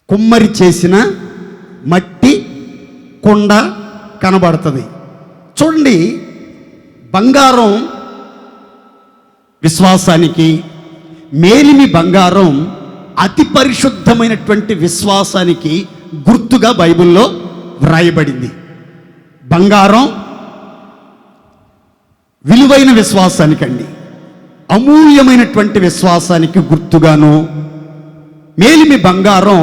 కుమ్మరి చేసిన మట్టి కుండ కనబడుతుంది. చూడండి, బంగారం విశ్వాసానికి, మేలిమి బంగారం అతి పరిశుద్ధమైనటువంటి విశ్వాసానికి గుర్తుగా బైబిల్లో వ్రాయబడింది. బంగారం విలువైన విశ్వాసానికండి, అమూల్యమైనటువంటి విశ్వాసానికి గుర్తుగాను, మేలిమి బంగారం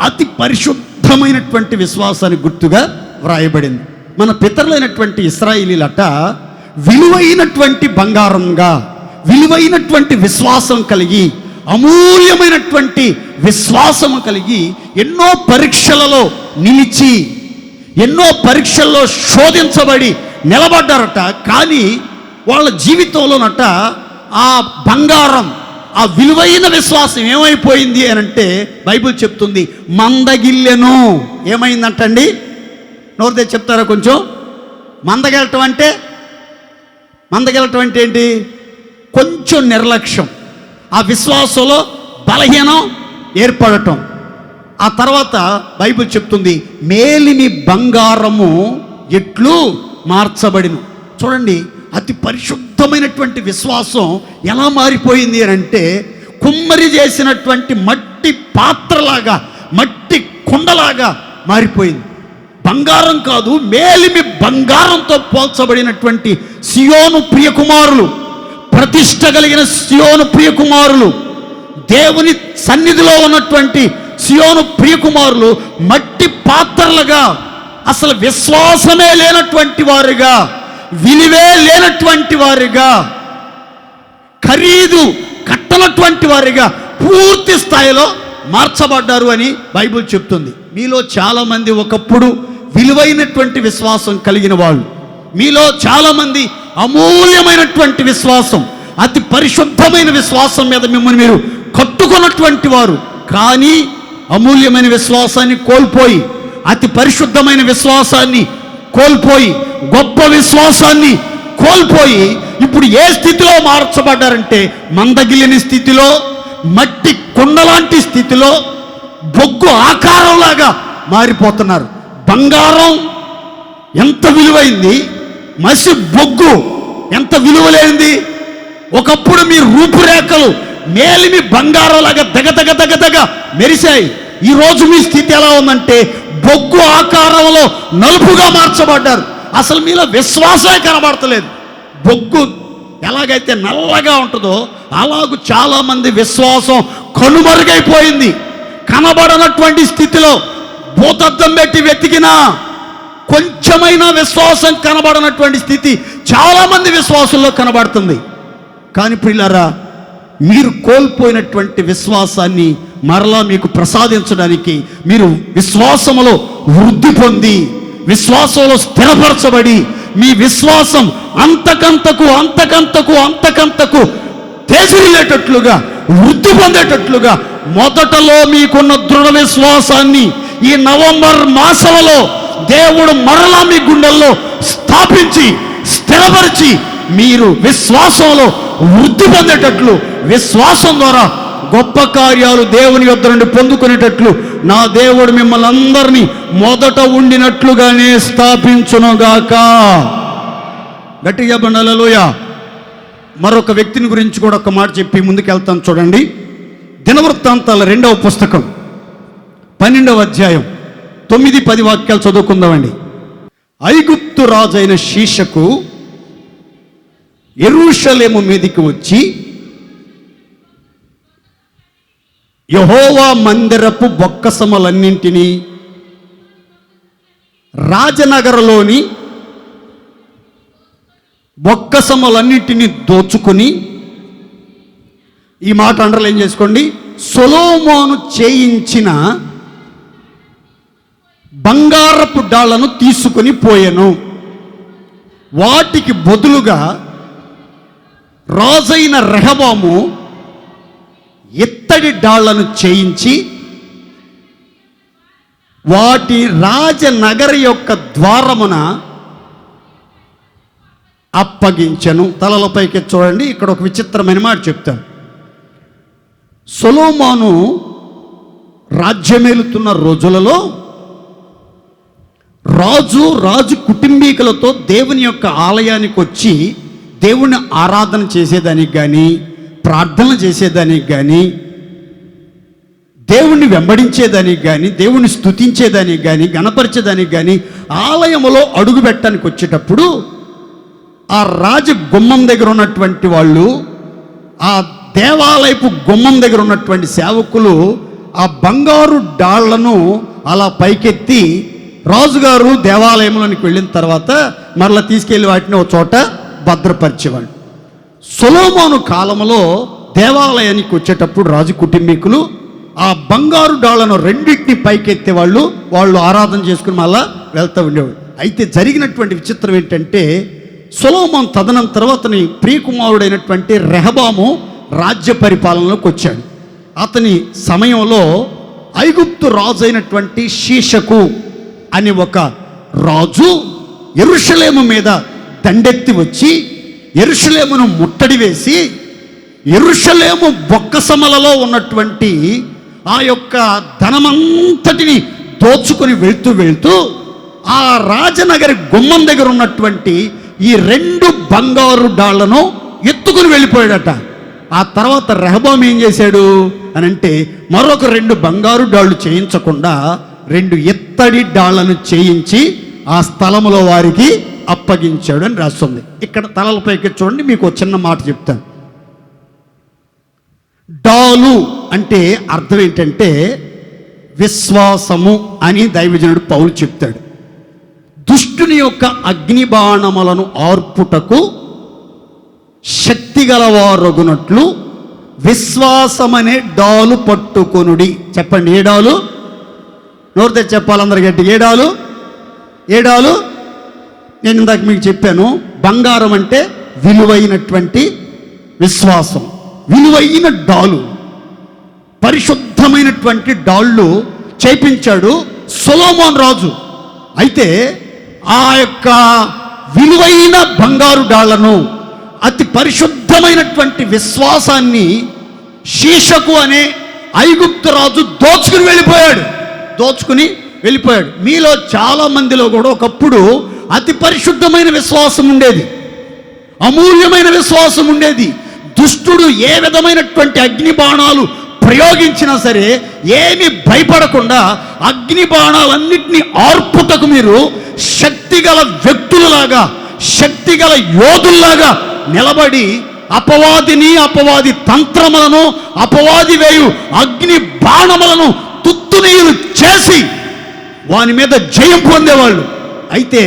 అతి పరిశుద్ధమైనటువంటి విశ్వాసానికి గుర్తుగా వ్రాయబడింది. మన పితరులైనటువంటి ఇశ్రాయేలీలట విలువైనటువంటి బంగారంగా, విలువైనటువంటి విశ్వాసం కలిగి, అమూల్యమైనటువంటి విశ్వాసము కలిగి ఎన్నో పరీక్షలలో నిలిచి, ఎన్నో పరీక్షల్లో శోధించబడి నిలబడ్డారట. కానీ వాళ్ళ జీవితంలోనట ఆ బంగారం, ఆ విలువైన విశ్వాసం ఏమైపోయింది అని అంటే బైబిల్ చెప్తుంది మందగిల్లెను. ఏమైందంటండి? నోరు తెచ్చి చెప్తారా కొంచెం? మందగెలటం అంటే ఏంటి? కొంచెం నిర్లక్ష్యం, ఆ విశ్వాసంలో బలహీనం ఏర్పడటం. ఆ తర్వాత బైబిల్ చెప్తుంది మేలిమి బంగారము ఎట్లు మార్చబడిను. చూడండి, అతి పరిశుద్ధమైనటువంటి విశ్వాసం ఎలా మారిపోయింది అని అంటే కుమ్మరి చేసినటువంటి మట్టి పాత్రలాగా, మట్టి కుండలాగా మారిపోయింది. బంగారం కాదు, మేలిమి బంగారంతో పోల్చబడినటువంటి సియోను ప్రియకుమారులు, ప్రతిష్ట కలిగిన సియోను ప్రియకుమారులు, దేవుని సన్నిధిలో ఉన్నటువంటి సియోను ప్రియకుమారులు మట్టి పాత్రలుగా, అసలు విశ్వాసమే లేనటువంటి వారుగా, విలువే లేనటువంటి వారుగా, ఖరీదు కట్టనటువంటి వారిగా పూర్తి స్థాయిలో మార్చబడ్డారు అని బైబిల్ చెప్తుంది. మీలో చాలామంది ఒకప్పుడు విలువైనటువంటి విశ్వాసం కలిగిన వాళ్ళు, మీలో చాలామంది అమూల్యమైనటువంటి విశ్వాసం, అతి పరిశుద్ధమైన విశ్వాసం మీద మిమ్మల్ని మీరు కట్టుకున్నటువంటి వారు. కానీ అమూల్యమైన విశ్వాసాన్ని కోల్పోయి, అతి పరిశుద్ధమైన విశ్వాసాన్ని కోల్పోయి, గొప్ప విశ్వాసాన్ని కోల్పోయి ఇప్పుడు ఏ స్థితిలో మార్చబడ్డారంటే మందగిలిని స్థితిలో, మట్టి కుండలాంటి స్థితిలో, బొగ్గు ఆకారంలాగా మారిపోతున్నారు. బంగారం ఎంత విలువైంది, మసి బొగ్గు ఎంత విలువలేనిది. ఒకప్పుడు మీ రూపురేఖలు మేలిమి బంగారంలాగా దగ మెరిశాయి. ఈరోజు మీ స్థితి ఎలా ఉందంటే బొగ్గు ఆకారంలో నలుపుగా మార్చబడ్డారు. అసలు మీలో విశ్వాసమే కనబడతలేదు. బొగ్గు ఎలాగైతే నల్లగా ఉంటుందో అలాగూ చాలామంది విశ్వాసం కనుమరుగైపోయింది. కనబడనటువంటి స్థితిలో భూతద్దం పెట్టి వెతికినా కొంచెమైనా విశ్వాసం కనబడనటువంటి స్థితి చాలామంది విశ్వాసంలో కనబడుతుంది. కానీ ప్రియులారా, మీరు కోల్పోయినటువంటి విశ్వాసాన్ని మరలా మీకు ప్రసాదించడానికి, మీరు విశ్వాసములో వృద్ధి పొంది విశ్వాసంలో స్థిరపరచబడి మీ విశ్వాసం అంతకంతకు తేజరిల్లేటట్లుగా వృద్ధి పొందేటట్లుగా మొదటలో మీకున్న దృఢ విశ్వాసాన్ని ఈ నవంబర్ మాసంలో దేవుడు మరలా మీ గుండెల్లో స్థాపించి స్థిరపరిచి మీరు విశ్వాసంలో వృద్ధి పొందేటట్లు, విశ్వాసం ద్వారా గొప్ప కార్యాలు దేవుని యొద్ద నుండి పొందుకునేటట్లు నా దేవుడు మిమ్మల్ని అందరినీ మొదట ఉండినట్లుగానే స్థాపించునుగాక. గట్టిగా చెప్పండి హల్లెలూయా. మరొక వ్యక్తిని గురించి కూడా ఒక మాట చెప్పి ముందుకు వెళ్తాను. చూడండి, దినవృత్తాంతాల 2వ పుస్తకం 12వ అధ్యాయం 9-10 వాక్యాలు చదువుకుందామండి. ఐగుప్తు రాజైన షీషకు యెరూషలేము మీదికి వచ్చి యెహోవా మందిరపు బొక్కసములన్నింటినీ రాజనగరలోని బొక్కసములన్నింటినీ దోచుకొని, ఈ మాట అండర్లైన్ చేసుకోండి, సొలొమోను చేయించిన బంగారపు డాళ్లను తీసుకొని పోయెను. వాటికి బదులుగా రాజైన రెహబాము ఇత్తడి డాళ్లను చేయించి వాటి రాజనగర యొక్క ద్వారమున అప్పగించెను. తలలపైకి చూడండి, ఇక్కడ ఒక విచిత్రమైన మాట చెప్తాను. సొలొమోను రాజ్యమేలుతున్న రోజులలో రాజు కుటుంబీకులతో దేవుని యొక్క ఆలయానికి వచ్చి దేవుణ్ణి ఆరాధన చేసేదానికి కానీ, ప్రార్థనలు చేసేదానికి కానీ, దేవుణ్ణి వెంబడించేదానికి కానీ, దేవుణ్ణి స్తుతించేదానికి కానీ, గణపరిచేదానికి కానీ ఆలయంలో అడుగు పెట్టడానికి వచ్చేటప్పుడు ఆ రాజ గుమ్మం దగ్గర ఉన్నటువంటి వాళ్ళు, ఆ దేవాలయపు గుమ్మం దగ్గర ఉన్నటువంటి సేవకులు ఆ బంగారు డాళ్లను అలా పైకెత్తి రాజుగారు దేవాలయంలోనికి వెళ్ళిన తర్వాత మరలా తీసుకెళ్ళి వాటిని ఒక చోట భద్రపరిచేవాళ్ళు. సొలొమోను కాలంలో దేవాలయానికి వచ్చేటప్పుడు రాజు కుటుంబీకులు ఆ బంగారు డాళ్లను రెండింటిని పైకెత్తే వాళ్ళు ఆరాధన చేసుకుని మళ్ళా వెళ్తూ ఉండేవాళ్ళు. అయితే జరిగినటువంటి విచిత్రం ఏంటంటే, సొలొమోను తదనంతరం అతని ప్రియకుమారుడైనటువంటి రెహబాము రాజ్య పరిపాలనలోకి వచ్చాడు. అతని సమయంలో ఐగుప్తు రాజు అయినటువంటి షీషకు అని ఒక రాజు యెరూషలేము మీద దండెత్తి వచ్చి యెరూషలేమును ముట్టడి వేసి యెరూషలేము బొక్కసమలలో ఉన్నటువంటి ఆ యొక్క ధనమంతటిని దోచుకొని వెళ్తూ ఆ రాజనగరి గుమ్మం దగ్గర ఉన్నటువంటి ఈ 2 బంగారు డాళ్లను ఎత్తుకుని వెళ్ళిపోయాడట. ఆ తర్వాత రెహబాము ఏం చేశాడు అని అంటే, మరొక 2 బంగారు డాళ్ళు చేయించకుండా 2 ఇత్తడి డాళ్లను చేయించి ఆ స్థలములో వారికి అప్పగించాడు అని రాస్తుంది. ఇక్కడ తలలపైకి చూడండి, మీకు చిన్న మాట చెప్తాను. డాలు అంటే అర్థం ఏంటంటే విశ్వాసము అని దైవజనుడు పౌలు చెప్తాడు. దుష్టుని యొక్క అగ్నిబాణములను ఆర్పుటకు శక్తిగలవారొగునట్లు విశ్వాసమనే డాలు పట్టుకొనుడి. చెప్పండి, ఏ డాలు? నోరు తెచ్చి చెప్పాలి అందరు గట్టి. ఏ డాలు? నేను ఇందాక మీకు చెప్పాను, బంగారం అంటే విలువైనటువంటి విశ్వాసం, విలువైన డాలు, పరిశుద్ధమైనటువంటి డాళ్ళు చేయించాడు సొలొమోను రాజు. అయితే ఆ యొక్క విలువైన బంగారు డాళ్లను, అతి పరిశుద్ధమైనటువంటి విశ్వాసాన్ని షీషకు అనే ఐగుప్తు రాజు దోచుకుని వెళ్ళిపోయాడు. మీలో చాలా మందిలో కూడా ఒకప్పుడు అతి పరిశుద్ధమైన విశ్వాసం ఉండేది, అమూల్యమైన విశ్వాసం ఉండేది, దుష్టుడు ఏ విధమైనటువంటి అగ్ని బాణాలు ప్రయోగించినా సరే ఏమి భయపడకుండా అగ్ని బాణాలన్నింటినీ ఆర్పుటకు మీరు శక్తిగల వ్యక్తులలాగా, శక్తిగల యోధుల్లాగా నిలబడి అపవాదిని, అపవాది తంత్రములను, అపవాది వేయు అగ్ని బాణములను తుత్తునీరు చేసి వాని మీద జయం పొందేవాళ్ళు. అయితే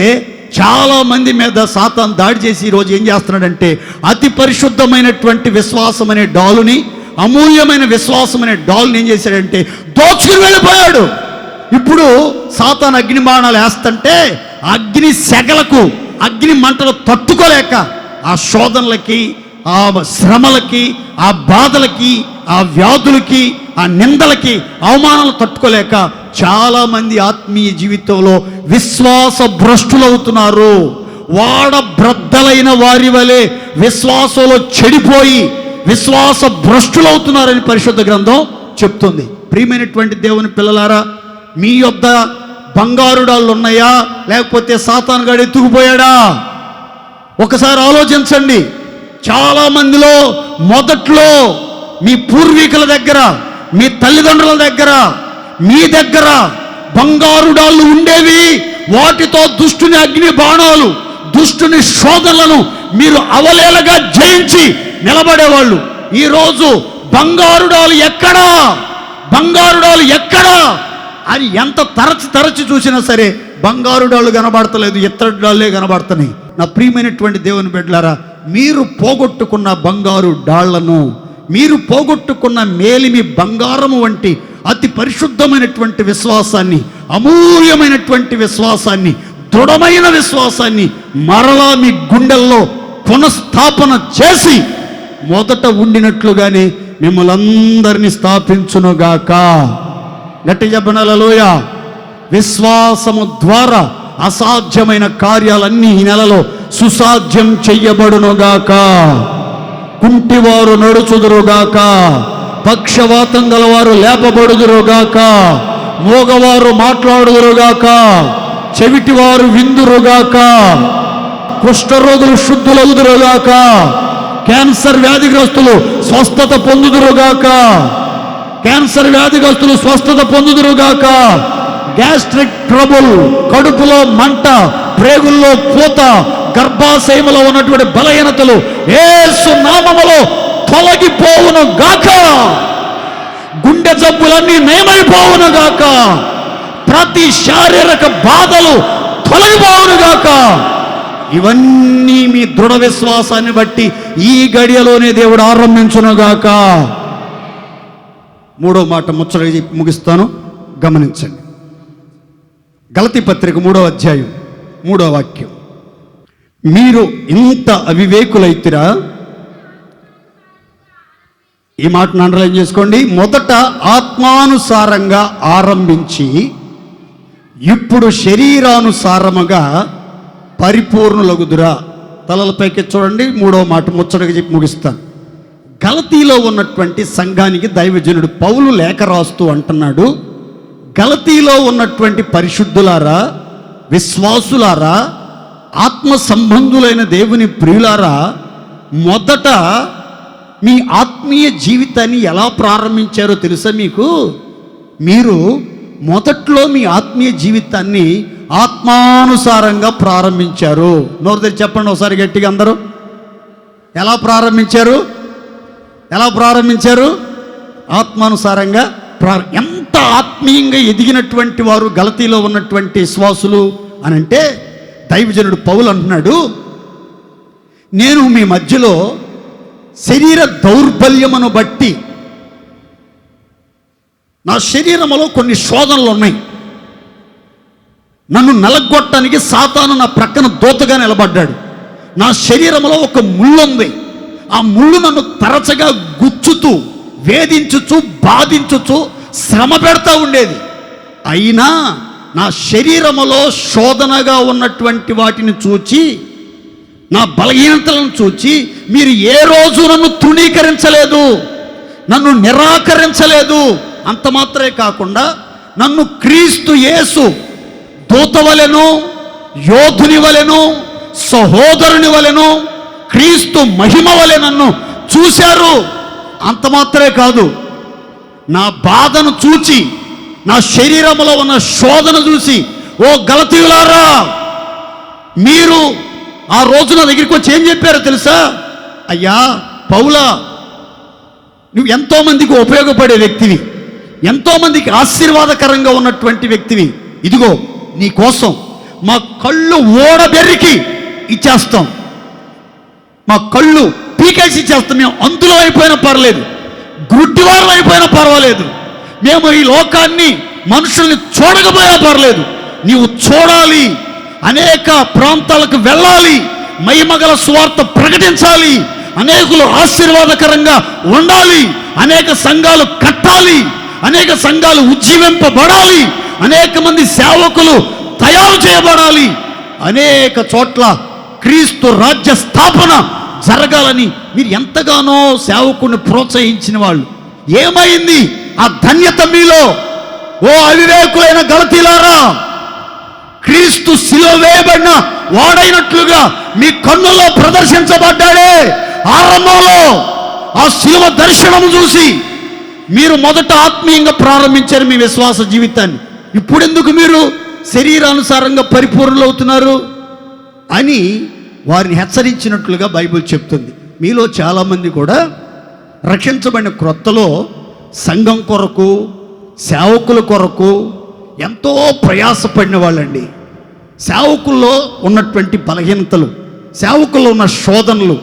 చాలా మంది మీద సాతాను దాడి చేసి ఈరోజు ఏం చేస్తున్నాడంటే అతి పరిశుద్ధమైనటువంటి విశ్వాసం అనే డాలుని, అమూల్యమైన విశ్వాసం అనే డాల్ని ఏం చేశాడంటే దోచుకుని వెళ్ళిపోయాడు. ఇప్పుడు సాతాను అగ్ని బాణాలు వేస్తుంటే అగ్ని సెగలకు, అగ్ని మంటలు తట్టుకోలేక ఆ శోధనలకి, ఆ శ్రమలకి, ఆ బాధలకి, ఆ వ్యాధులకి, ఆ నిందలకి, అవమానాలు తట్టుకోలేక చాలామంది ఆత్మీయ జీవితంలో విశ్వాస భ్రష్టులవుతున్నారు. వాడబ్రద్దలైన వారి వలె విశ్వాసంలో చెడిపోయి విశ్వాస భ్రష్టులవుతున్నారని పరిశుద్ధ గ్రంథం చెప్తుంది. ప్రియమైనటువంటి దేవుని పిల్లలారా, మీ యొద్ద బంగారు డాళ్ళు ఉన్నాయా, లేకపోతే సాతాను గాడు ఎత్తుకుపోయాడా? ఒకసారి ఆలోచించండి. చాలా మందిలో మొదట్లో మీ పూర్వీకుల దగ్గర, మీ తల్లిదండ్రుల దగ్గర, మీ దగ్గర బంగారు డాళ్ళు ఉండేవి. వాటితో దుష్టుని అగ్ని బాణాలు, దుష్టుని శోధనలను మీరు అవలేలగా జయించి నిలబడేవాళ్ళు. ఈరోజు బంగారు డాలు ఎక్కడా, బంగారు డాలు ఎక్కడా అని ఎంత తరచి చూసినా సరే బంగారు డాళ్ళు కనబడతలేదు, ఇత్తడి డాళ్ళే కనబడుతున్నాయి. నా ప్రియమైనటువంటి దేవుని బిడ్డలారా, మీరు పోగొట్టుకున్న బంగారు డాళ్లను, మీరు పోగొట్టుకున్న మేలిమి బంగారము వంటి అతి పరిశుద్ధమైనటువంటి విశ్వాసాన్ని, అమూల్యమైనటువంటి విశ్వాసాన్ని, దృఢమైన విశ్వాసాన్ని మరలా మీ గుండెల్లో పునఃస్థాపన చేసి మొదట ఉండినట్లుగానే మిమ్మల్ని అందరినీ స్థాపించునుగాక. గట్టి చెప్పండి హల్లెలూయా. విశ్వాసము ద్వారా అసాధ్యమైన కార్యాలన్నీ ఈ నెలలో సుసాధ్యం చెయ్యబడునుగాక. కుంటివారు నడుచుదురుగాక, పక్షవాతం గలవారు లేపబడుదురుగాక, మోగవారు మాట్లాడుదురుగాక, చెవిటివారు విందురుగాక, కుష్ఠరోగులు శుద్ధులవుదురుగాక, క్యాన్సర్ వ్యాధిగ్రస్తులు స్వస్థత పొందుదురుగాక, క్యాన్సర్ వ్యాధిగ్రస్తులు స్వస్థత పొందుదురుగాక, గ్యాస్ట్రిక్ ట్రబుల్, కడుపులో మంట, ప్రేగుల్లో పూత, గర్భాశయములో ఉన్నటువంటి బలహీనతలు యేసు నామములో తొలగిపోవును గాక. గుండె జబ్బులన్నీ నయమైపోవును గాక. ప్రతి శారీరక బాధలు తొలగిపోవును గాక. ఇవన్నీ మీ దృఢ విశ్వాసాన్ని బట్టి ఈ గడియలోనే దేవుడు ఆరంభించునుగాక. మూడో మాట ముచ్చట ముగిస్తాను, గమనించండి. గలతీ పత్రిక 3వ అధ్యాయం 3వ వాక్యం. మీరు ఇంత అవివేకులైతిరా. ఈ మాటను అండర్లైన్ చేసుకోండి. మొదట ఆత్మానుసారంగా ఆరంభించి ఇప్పుడు శరీరానుసారముగా పరిపూర్ణులగుదురా. తలలపైకి చూడండి. 3వ మాట ముచ్చటగా చెప్పి ముగిస్తాను. గలతీలో ఉన్నటువంటి సంఘానికి దైవజనుడు పౌలు లేఖ రాస్తూ అంటున్నాడు, గలతీలో ఉన్నటువంటి పరిశుద్ధులారా, విశ్వాసులారా, ఆత్మ సంబంధులైన దేవుని ప్రియులారా, మొదట మీ ఆత్మీయ జీవితాన్ని ఎలా ప్రారంభించారో తెలుసా మీకు? మీరు మొదట్లో మీ ఆత్మీయ జీవితాన్ని ఆత్మానుసారంగా ప్రారంభించారు. నోరు తెరిచి చెప్పండి ఒకసారి గట్టిగా అందరూ. ఎలా ప్రారంభించారు? ఎలా ప్రారంభించారు? ఆత్మానుసారంగా. ఎంత ఆత్మీయంగా ఎదిగినటువంటి వారు గలతీలో ఉన్నటువంటి విశ్వాసులు అని అంటే, దైవజనుడు పౌలు అంటున్నాడు, నేను మీ మధ్యలో శరీర దౌర్బల్యమును బట్టి, నా శరీరంలో కొన్ని శోధనలు ఉన్నాయి. నన్ను నలగొట్టడానికి సాతాను నా ప్రక్కన దూతగా నిలబడ్డాడు. నా శరీరంలో ఒక ముళ్ళు ఉంది. ఆ ముళ్ళు నన్ను తరచుగా గుచ్చుతూ, వేధించుచు, బాధించుచు, శ్రమ పెడతా ఉండేది. అయినా నా శరీరములో శోధనగా ఉన్నటువంటి వాటిని చూచి, నా బలహీనతలను చూచి మీరు ఏ రోజు నన్ను తృణీకరించలేదు, నన్ను నిరాకరించలేదు. అంత మాత్రమే కాకుండా నన్ను క్రీస్తు యేసు దూత వలెను, యోధుని వలెను, సహోదరుని వలెను, క్రీస్తు మహిమ వలె నన్ను చూశారు. అంత మాత్రమే కాదు, నా బాధను చూచి, నా శరీరంలో ఉన్న శోధన చూసి, ఓ గలతీయులారా, మీరు ఆ రోజు నా దగ్గరికి వచ్చి ఏం చెప్పారో తెలుసా? అయ్యా పౌలా, నువ్వు ఎంతోమందికి ఉపయోగపడే వ్యక్తివి, ఎంతోమందికి ఆశీర్వాదకరంగా ఉన్నటువంటి వ్యక్తివి. ఇదిగో నీ కోసం మా కళ్ళు ఓడబెర్రికి ఇచ్చేస్తాం, మా కళ్ళు పీకేసి ఇచ్చేస్తాం. మేము అందులో అయిపోయినా పర్లేదు, గుడ్డివారం అయిపోయినా పర్వాలేదు, మేము ఈ లోకాన్ని మనుషుల్ని చూడకపోయినా పర్లేదు, నీవు చూడాలి, అనేక ప్రాంతాలకు వెళ్ళాలి, మహిమగల సువార్త ప్రకటించాలి, అనేకులు ఆశీర్వాదకరంగా ఉండాలి, అనేక సంఘాలు కట్టాలి, అనేక సంఘాలు ఉజ్జీవింపబడాలి, అనేక మంది సేవకులు తయారు చేయబడాలి, అనేక చోట్ల క్రీస్తు రాజ్య స్థాపన జరగాలని మీరు ఎంతగానో సేవకుని ప్రోత్సహించిన వాళ్ళు. ఏమైంది ఆ ధన్యత మీలో? ఓ అవివేకులైన గలతీలారా, క్రీస్తు శిలువ వేయబడిన వాడైనట్లుగా మీ కన్నుల్లో ప్రదర్శించబడ్డాడే. ఆరంభంలో ఆ శిలువ దర్శనం చూసి మీరు మొదట ఆత్మీయంగా ప్రారంభించారు మీ విశ్వాస జీవితాన్ని. ఇప్పుడెందుకు మీరు శరీరానుసారంగా పరిపూర్ణులవుతున్నారు అని వారిని హెచ్చరించినట్లుగా బైబిల్ చెప్తుంది. మీలో చాలామంది కూడా రక్షించబడిన క్రొత్తలో సంఘం కొరకు, సేవకుల కొరకు ఎంతో ప్రయాసపడిన వాళ్ళండి. సేవకుల్లో ఉన్నటువంటి బలహీనతలు, సేవకుల్లో ఉన్న శోధనలు,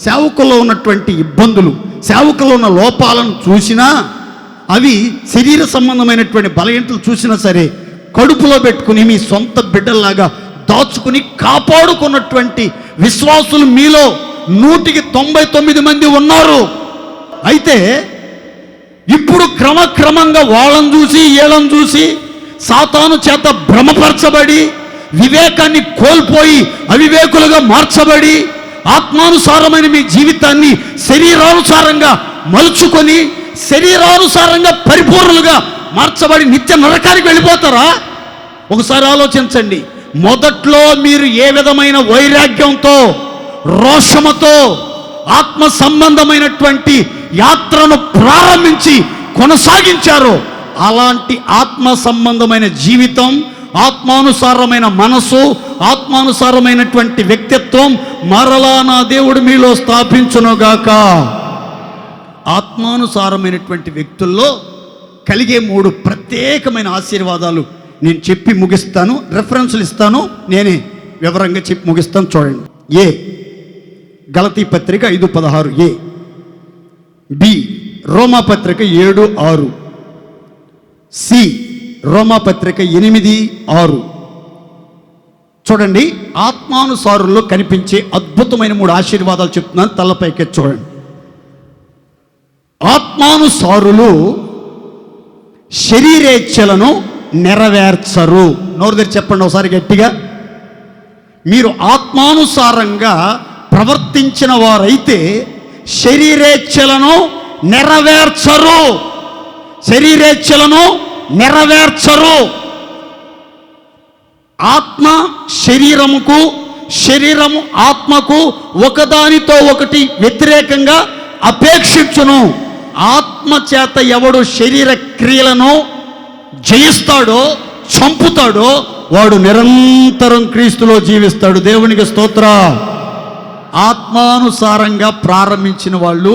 సేవకుల్లో ఉన్నటువంటి ఇబ్బందులు, సేవకుల్లో ఉన్న లోపాలను చూసినా, అవి శరీర సంబంధమైనటువంటి బలహీనతలు చూసినా సరే కడుపులో పెట్టుకుని మీ సొంత బిడ్డల్లాగా దాచుకుని కాపాడుకున్నటువంటి విశ్వాసులు మీలో 199 మంది ఉన్నారు. అయితే ఇప్పుడు క్రమక్రమంగా వాళ్ళని చూసి వీళ్ళని చూసి సాతాను చేత భ్రమపరచబడి, వివేకాన్ని కోల్పోయి అవివేకులుగా మార్చబడి, ఆత్మానుసారమైన మీ జీవితాన్ని శరీరానుసారంగా మలుచుకొని శరీరానుసారంగా పరిపూర్ణులుగా మార్చబడి నిత్య నరకానికి వెళ్ళిపోతారా? ఒకసారి ఆలోచించండి. మొదట్లో మీరు ఏ విధమైన వైరాగ్యంతో, రోషముతో, ఆత్మ సంబంధమైనటువంటి యాత్రను ప్రారంభించి కొనసాగించారో, అలాంటి ఆత్మ సంబంధమైన జీవితం, ఆత్మానుసారమైన మనసు, ఆత్మానుసారమైనటువంటి వ్యక్తిత్వం మరలా నా దేవుడు మీలో స్థాపించునుగాక. ఆత్మానుసారమైనటువంటి వ్యక్తుల్లో కలిగే 3 ప్రత్యేకమైన ఆశీర్వాదాలు నేను చెప్పి ముగిస్తాను. రెఫరెన్సులు ఇస్తాను, నేనే వివరంగా చెప్పి ముగిస్తాను. చూడండి. ఏ, గలతీ పత్రిక 5:16. ఏ. బి, రోమా పత్రిక 7:6. సి, రోమా పత్రిక 8:6. చూడండి, ఆత్మానుసారుల్లో కనిపించే అద్భుతమైన 3 ఆశీర్వాదాలు చెప్తున్నాను. తలపైకి చూడండి. ఆత్మానుసారులు శరీరేచ్ఛలను నెరవేర్చరు. నోరు తెరిచి చెప్పండి ఒకసారి గట్టిగా. మీరు ఆత్మానుసారంగా ప్రవర్తించిన వారైతే శరీరేచ్ఛలను నెరవేర్చరు. శరీరేచ్ఛలను నెరవేర్చరు. ఆత్మ శరీరముకు, శరీరము ఆత్మకు ఒకదానితో ఒకటి వ్యతిరేకంగా అపేక్షించును. ఆత్మ చేత ఎవడు శరీర క్రియలను జయిస్తాడో, చంపుతాడో, వాడు నిరంతరం క్రీస్తులో జీవిస్తాడు. దేవునికి స్తోత్ర. ఆత్మానుసారంగా ప్రారంభించిన వాళ్ళు,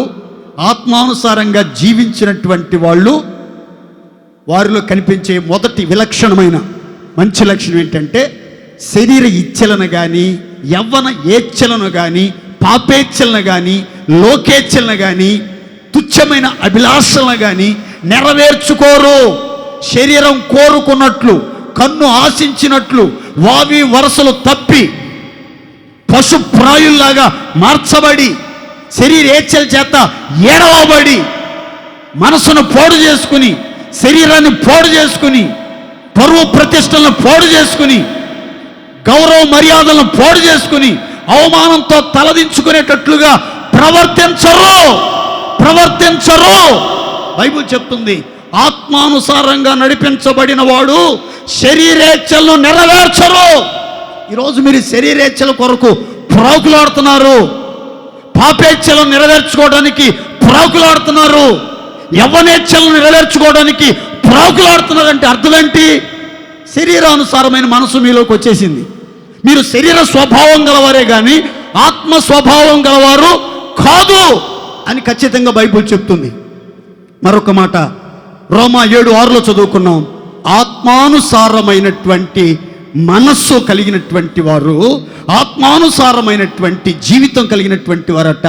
ఆత్మానుసారంగా జీవించినటువంటి వాళ్ళు, వారిలో కనిపించే మొదటి విలక్షణమైన మంచి లక్షణం ఏంటంటే, శరీర ఇచ్ఛలను కానీ, యవ్వన ఏచ్ఛలను కానీ, పాపేచ్ఛలను కానీ, లోకేచ్ఛలను కానీ, తుచ్చమైన అభిలాషలను కానీ నెరవేర్చుకోరు. శరీరం కోరుకున్నట్లు, కన్ను ఆశించినట్లు వావి వరసలు తప్పి పశుప్రాయుల్లాగా మార్చబడి, శరీరేచ్ఛల చేత ఏడవబడి, మనసును పాడు చేసుకుని, శరీరాన్ని పాడు చేసుకుని, పరువు ప్రతిష్టలను పాడు చేసుకుని, గౌరవ మర్యాదలను పాడు చేసుకుని, అవమానంతో తలదించుకునేటట్లుగా ప్రవర్తించరు. బైబిల్ చెప్తుంది, ఆత్మానుసారంగా నడిపించబడిన వాడు శరీరేచ్ఛలను నెరవేర్చరు. ఈరోజు మీరు శరీరేచ్ఛల కొరకు ప్రాకులాడుతున్నారు, పాపేచ్ఛలను నెరవేర్చుకోవడానికి ప్రాకులాడుతున్నారు, యవ్వనేచ్ఛలను నెరవేర్చుకోవడానికి ప్రాకులాడుతున్నారంటే అర్థం ఏంటి? శరీరానుసారమైన మనసు మీలోకి వచ్చేసింది. మీరు శరీర స్వభావం గలవారే కానీ ఆత్మ స్వభావం గలవారు కాదు అని ఖచ్చితంగా బైబిల్ చెప్తుంది. మరొక మాట రోమా 7:6 చదువుకున్నాం. ఆత్మానుసారమైనటువంటి మనస్సు కలిగినటువంటి వారు, ఆత్మానుసారమైనటువంటి జీవితం కలిగినటువంటి వారట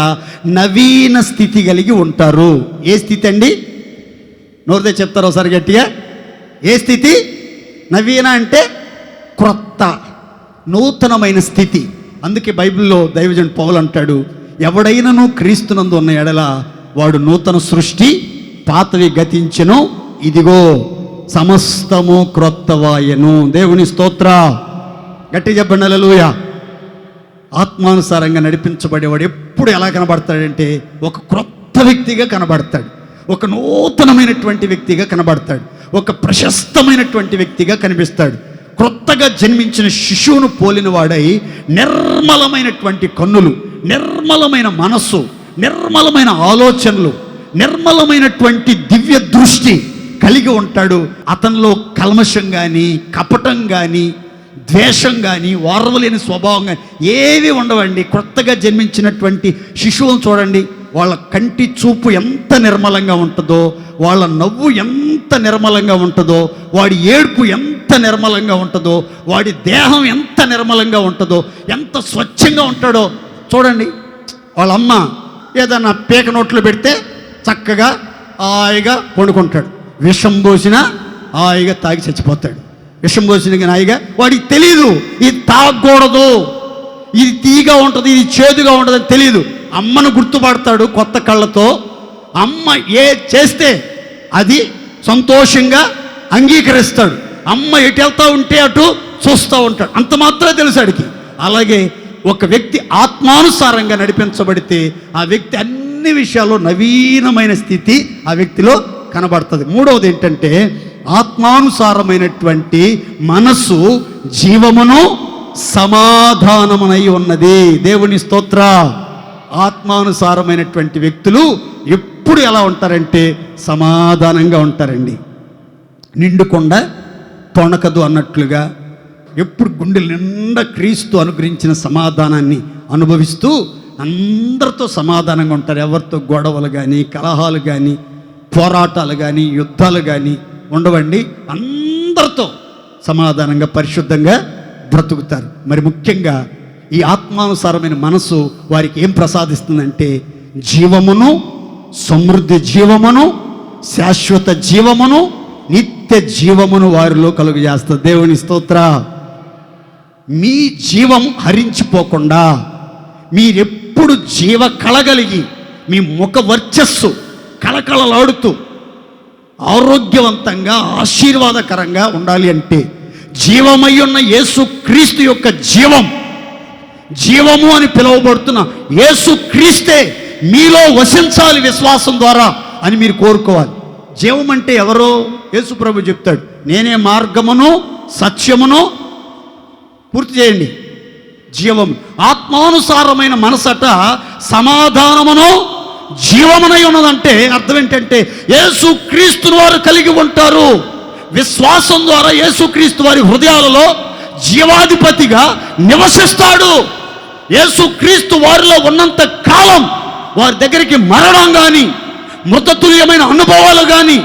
నవీన స్థితి కలిగి ఉంటారు. ఏ స్థితి అండి? నోరుదే చెప్తారు ఒకసారి గట్టిగా. ఏ స్థితి? నవీన అంటే క్రొత్త, నూతనమైన స్థితి. అందుకే బైబిల్లో దైవజనుడు పౌలు అంటాడు, ఎవడైనను క్రీస్తునందు ఉన్న ఎడల వాడు నూతన సృష్టి, పాతవి గతించెను, ఇదిగో సమస్తము క్రొత్తవాయెను. దేవుని స్తోత్ర. గట్టి చెప్పండి హల్లెలూయా. ఆత్మానుసారంగా నడిపించబడేవాడు ఎప్పుడు ఎలా కనబడతాడంటే ఒక క్రొత్త వ్యక్తిగా కనబడతాడు, ఒక నూతనమైనటువంటి వ్యక్తిగా కనబడతాడు, ఒక ప్రశస్తమైనటువంటి వ్యక్తిగా కనిపిస్తాడు. క్రొత్తగా జన్మించిన శిశువును పోలిన వాడై నిర్మలమైనటువంటి కన్నులు, నిర్మలమైన మనస్సు, నిర్మలమైన ఆలోచనలు, నిర్మలమైనటువంటి దివ్య దృష్టి కలిగి ఉంటాడు. అతనిలో కల్మషం కానీ, కపటం కానీ, ద్వేషం కానీ, ఓర్వలేని స్వభావం కానీ ఏవి ఉండవండి. కొత్తగా జన్మించినటువంటి శిశువును చూడండి, వాళ్ళ కంటి చూపు ఎంత నిర్మలంగా ఉంటుందో, వాళ్ళ నవ్వు ఎంత నిర్మలంగా ఉంటుందో, వాడి ఏడుపు ఎంత నిర్మలంగా ఉంటుందో, వాడి దేహం ఎంత నిర్మలంగా ఉంటుందో, ఎంత స్వచ్ఛంగా ఉంటాడో చూడండి. వాళ్ళ అమ్మ ఏదన్నా పీక నోట్లో పెడితే చక్కగా హాయిగా పండుకుంటాడు, విషం పోసినా హాయిగా తాగి చచ్చిపోతాడు. విషం పోసిన హాయిగా, వాడికి తెలీదు ఇది తాగకూడదు, ఇది తీగా ఉంటుంది, ఇది చేదుగా ఉంటుంది అని తెలీదు. అమ్మను గుర్తుపడతాడు కొత్త కళ్ళతో. అమ్మ ఏ చేస్తే అది సంతోషంగా అంగీకరిస్తాడు. అమ్మ ఎటు వెళ్తూ ఉంటే అటు చూస్తూ ఉంటాడు. అంత మాత్రమే తెలుసు వాడికి. అలాగే ఒక వ్యక్తి ఆత్మానుసారంగా నడిపించబడితే ఆ వ్యక్తి అన్ని విషయాల్లో నవీనమైన స్థితి ఆ వ్యక్తిలో కనబడుతుంది. మూడవది ఏంటంటే ఆత్మానుసారమైనటువంటి మనస్సు జీవమును సమాధానమునై ఉన్నది. దేవుని స్తోత్ర. ఆత్మానుసారమైనటువంటి వ్యక్తులు ఎప్పుడు ఎలా ఉంటారంటే సమాధానంగా ఉంటారండి. నిండుకొండ తొణకదు అన్నట్లుగా ఎప్పుడు గుండెల నిండా క్రీస్తు అనుగ్రహించిన సమాధానాన్ని అనుభవిస్తూ అందరితో సమాధానంగా ఉంటారు. ఎవరితో గొడవలు కానీ, కలహాలు కానీ, పోరాటాలు కానీ, యుద్ధాలు కానీ ఉండవండి. అందరితో సమాధానంగా, పరిశుద్ధంగా బ్రతుకుతారు. మరి ముఖ్యంగా ఈ ఆత్మానుసారమైన మనసు వారికి ఏం ప్రసాదిస్తుందంటే జీవమును, సమృద్ధి జీవమును, శాశ్వత జీవమును, నిత్య జీవమును వారిలో కలుగజేస్తుంది. దేవుని స్తోత్ర. మీ జీవం హరించిపోకుండా మీరెప్పుడు జీవ కళగలిగి మీ ముఖ వర్చస్సు కళకళలాడుతూ ఆరోగ్యవంతంగా ఆశీర్వాదకరంగా ఉండాలి అంటే జీవమై ఉన్న యేసు క్రీస్తు యొక్క జీవము అని పిలువబడుతున్న యేసు క్రీస్తే మీలో వసించాలి విశ్వాసం ద్వారా అని మీరు కోరుకోవాలి. జీవం అంటే ఎవరో? యేసు ప్రభు చెప్తాడు, నేనే మార్గమును సత్యమును. పూర్తి చేయండి. జీవము. ఆత్మానుసారమైన మనసట సమాధానమును జీవమునై ఉన్నదంటే అర్థం ఏంటంటే యేసు క్రీస్తుని వారు కలిగి ఉంటారు. విశ్వాసం ద్వారా యేసు క్రీస్తు వారి హృదయాలలో జీవాధిపతిగా నివసిస్తాడు. యేసు క్రీస్తు వారిలో ఉన్నంత కాలం వారి దగ్గరికి మరణం కానీ, మృతతుల్యమైన అనుభవాలు కానీ,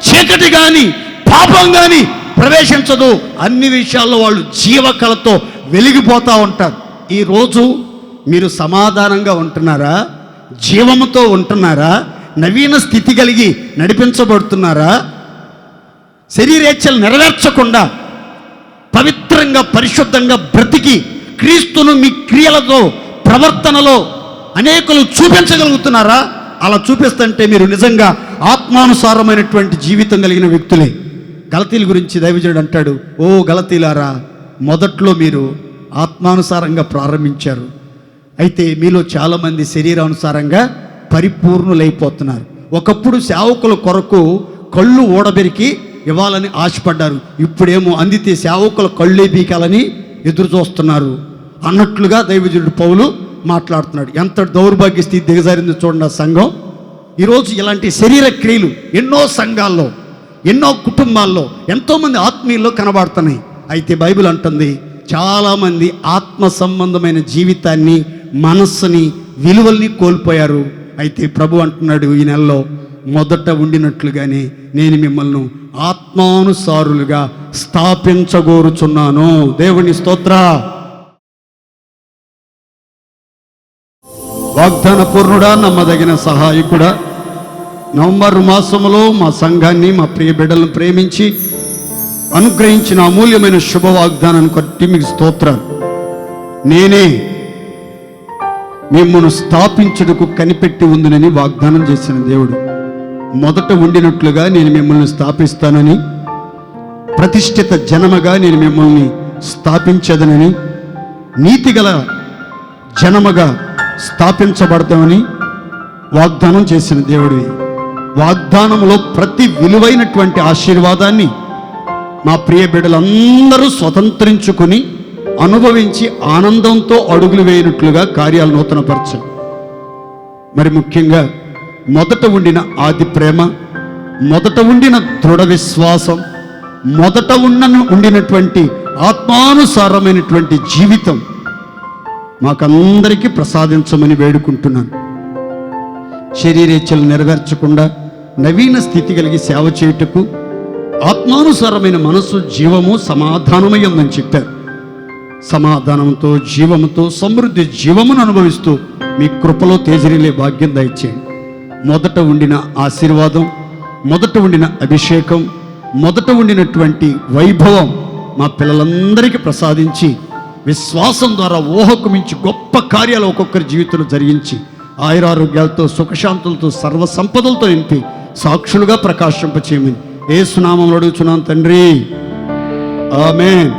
చీకటి కానీ, పాపం కానీ ప్రవేశించదు. అన్ని విషయాల్లో వాళ్ళు జీవకళతో వెలిగిపోతూ ఉంటారు. ఈరోజు మీరు సమాధానంగా ఉంటున్నారా? జీవముతో ఉంటున్నారా? నవీన స్థితి కలిగి నడిపించబడుతున్నారా? శరీరేచ్ఛలు నెరవేర్చకుండా పవిత్రంగా, పరిశుద్ధంగా బ్రతికి క్రీస్తును మీ క్రియలతో, ప్రవర్తనలో అనేకులు చూపించగలుగుతున్నారా? అలా చూపిస్తుంటే మీరు నిజంగా ఆత్మానుసారమైనటువంటి జీవితం కలిగిన వ్యక్తులే. గలతీల గురించి దైవజనుడు అంటాడు, ఓ గలతీలారా, మొదట్లో మీరు ఆత్మానుసారంగా ప్రారంభించారు, అయితే మీలో చాలామంది శరీరానుసారంగా పరిపూర్ణులైపోతున్నారు. ఒకప్పుడు సేవకుల కొరకు కళ్ళు ఓడబెరికి ఇవ్వాలని ఆశపడ్డారు, ఇప్పుడేమో అందితే సేవకుల కళ్ళే బీకాలని ఎదురు చూస్తున్నారు అన్నట్లుగా దైవజనుడు పౌలు మాట్లాడుతున్నాడు. ఎంత దౌర్భాగ్య స్థితి దిగజారింది చూడండి ఆ సంఘం. ఈరోజు ఇలాంటి శరీర క్రియలు ఎన్నో సంఘాల్లో, ఎన్నో కుటుంబాల్లో, ఎంతోమంది ఆత్మీయుల్లో కనబడుతున్నాయి. అయితే బైబిల్ అంటుంది చాలామంది ఆత్మ సంబంధమైన జీవితాన్ని, మనస్సుని, విలువల్ని కోల్పోయారు. అయితే ప్రభు అంటున్నాడు ఈ నెలలో మొదట ఉండినట్లుగానే నేను మిమ్మల్ని ఆత్మానుసారులుగా స్థాపించగోరుచున్నాను. దేవుని స్తోత్ర. వాగ్దాన పూర్ణుడా, నమ్మదగిన సహాయకుడా, నవంబర్ మాసంలో మా సంఘాన్ని, మా ప్రియ బిడ్డలను ప్రేమించి అనుగ్రహించిన అమూల్యమైన శుభ వాగ్దానాన్ని కొట్టి మీకు స్తోత్రాలు. నేనే మిమ్మల్ని స్థాపించుటకు కనిపెట్టి ఉందినని వాగ్దానం చేసిన దేవుడు, మొదట ఉండినట్లుగా నేను మిమ్మల్ని స్థాపిస్తానని, ప్రతిష్ఠిత జనముగా నేను మిమ్మల్ని స్థాపించదనని, నీతిగల జనముగా స్థాపించబడతామని వాగ్దానం చేసిన దేవుడివి. వాగ్దానంలో ప్రతి విలువైనటువంటి ఆశీర్వాదాన్ని మా ప్రియ బిడ్డలందరూ స్వతంత్రించుకుని అనుభవించి ఆనందంతో అడుగులు వేయనట్లుగా కార్యాలు నూతనపరచు. మరి ముఖ్యంగా మొదట ఉండిన ఆది ప్రేమ, మొదట ఉండిన దృఢ విశ్వాసం, మొదట ఉండినటువంటి ఆత్మానుసారమైనటువంటి జీవితం మాకందరికీ ప్రసాదించమని వేడుకుంటున్నాను. శరీరేచ్ఛలు నెరవేర్చకుండా నవీన స్థితి కలిగి సేవ చేయుటకు ఆత్మానుసారమైన మనసు, జీవము, సమాధానమై ఉందని చెప్పారు. సమాధానంతో, జీవముతో, సమృద్ధి జీవమును అనుభవిస్తూ మీ కృపలో తేజరిలే భాగ్యం దయచేయండి. మొదట ఉండిన ఆశీర్వాదం, మొదట ఉండిన అభిషేకం, మొదట ఉండినటువంటి వైభవం మా పిల్లలందరికీ ప్రసాదించి విశ్వాసం ద్వారా ఊహకు మించి గొప్ప కార్యాలు ఒక్కొక్కరి జీవితంలో జరిగించి ఆయురారోగ్యాలతో, సుఖశాంతులతో, సర్వ సంపదలతో నింపి సాక్షులుగా ప్రకాశింపచేయమని యేసు నామములో అడుగుచున్నాను తండ్రి, ఆమేన్.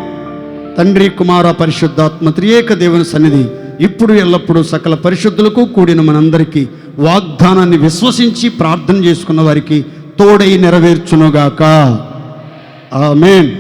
తండ్రి, కుమార, పరిశుద్ధాత్మ త్రియేక దేవుని సన్నిధి ఇప్పుడు ఎల్లప్పుడూ సకల పరిశుద్ధులకు కూడిన మనందరికీ వాగ్దానాన్ని విశ్వసించి ప్రార్థన చేసుకున్న వారికి తోడై నెరవేర్చునుగాక. ఆమేన్.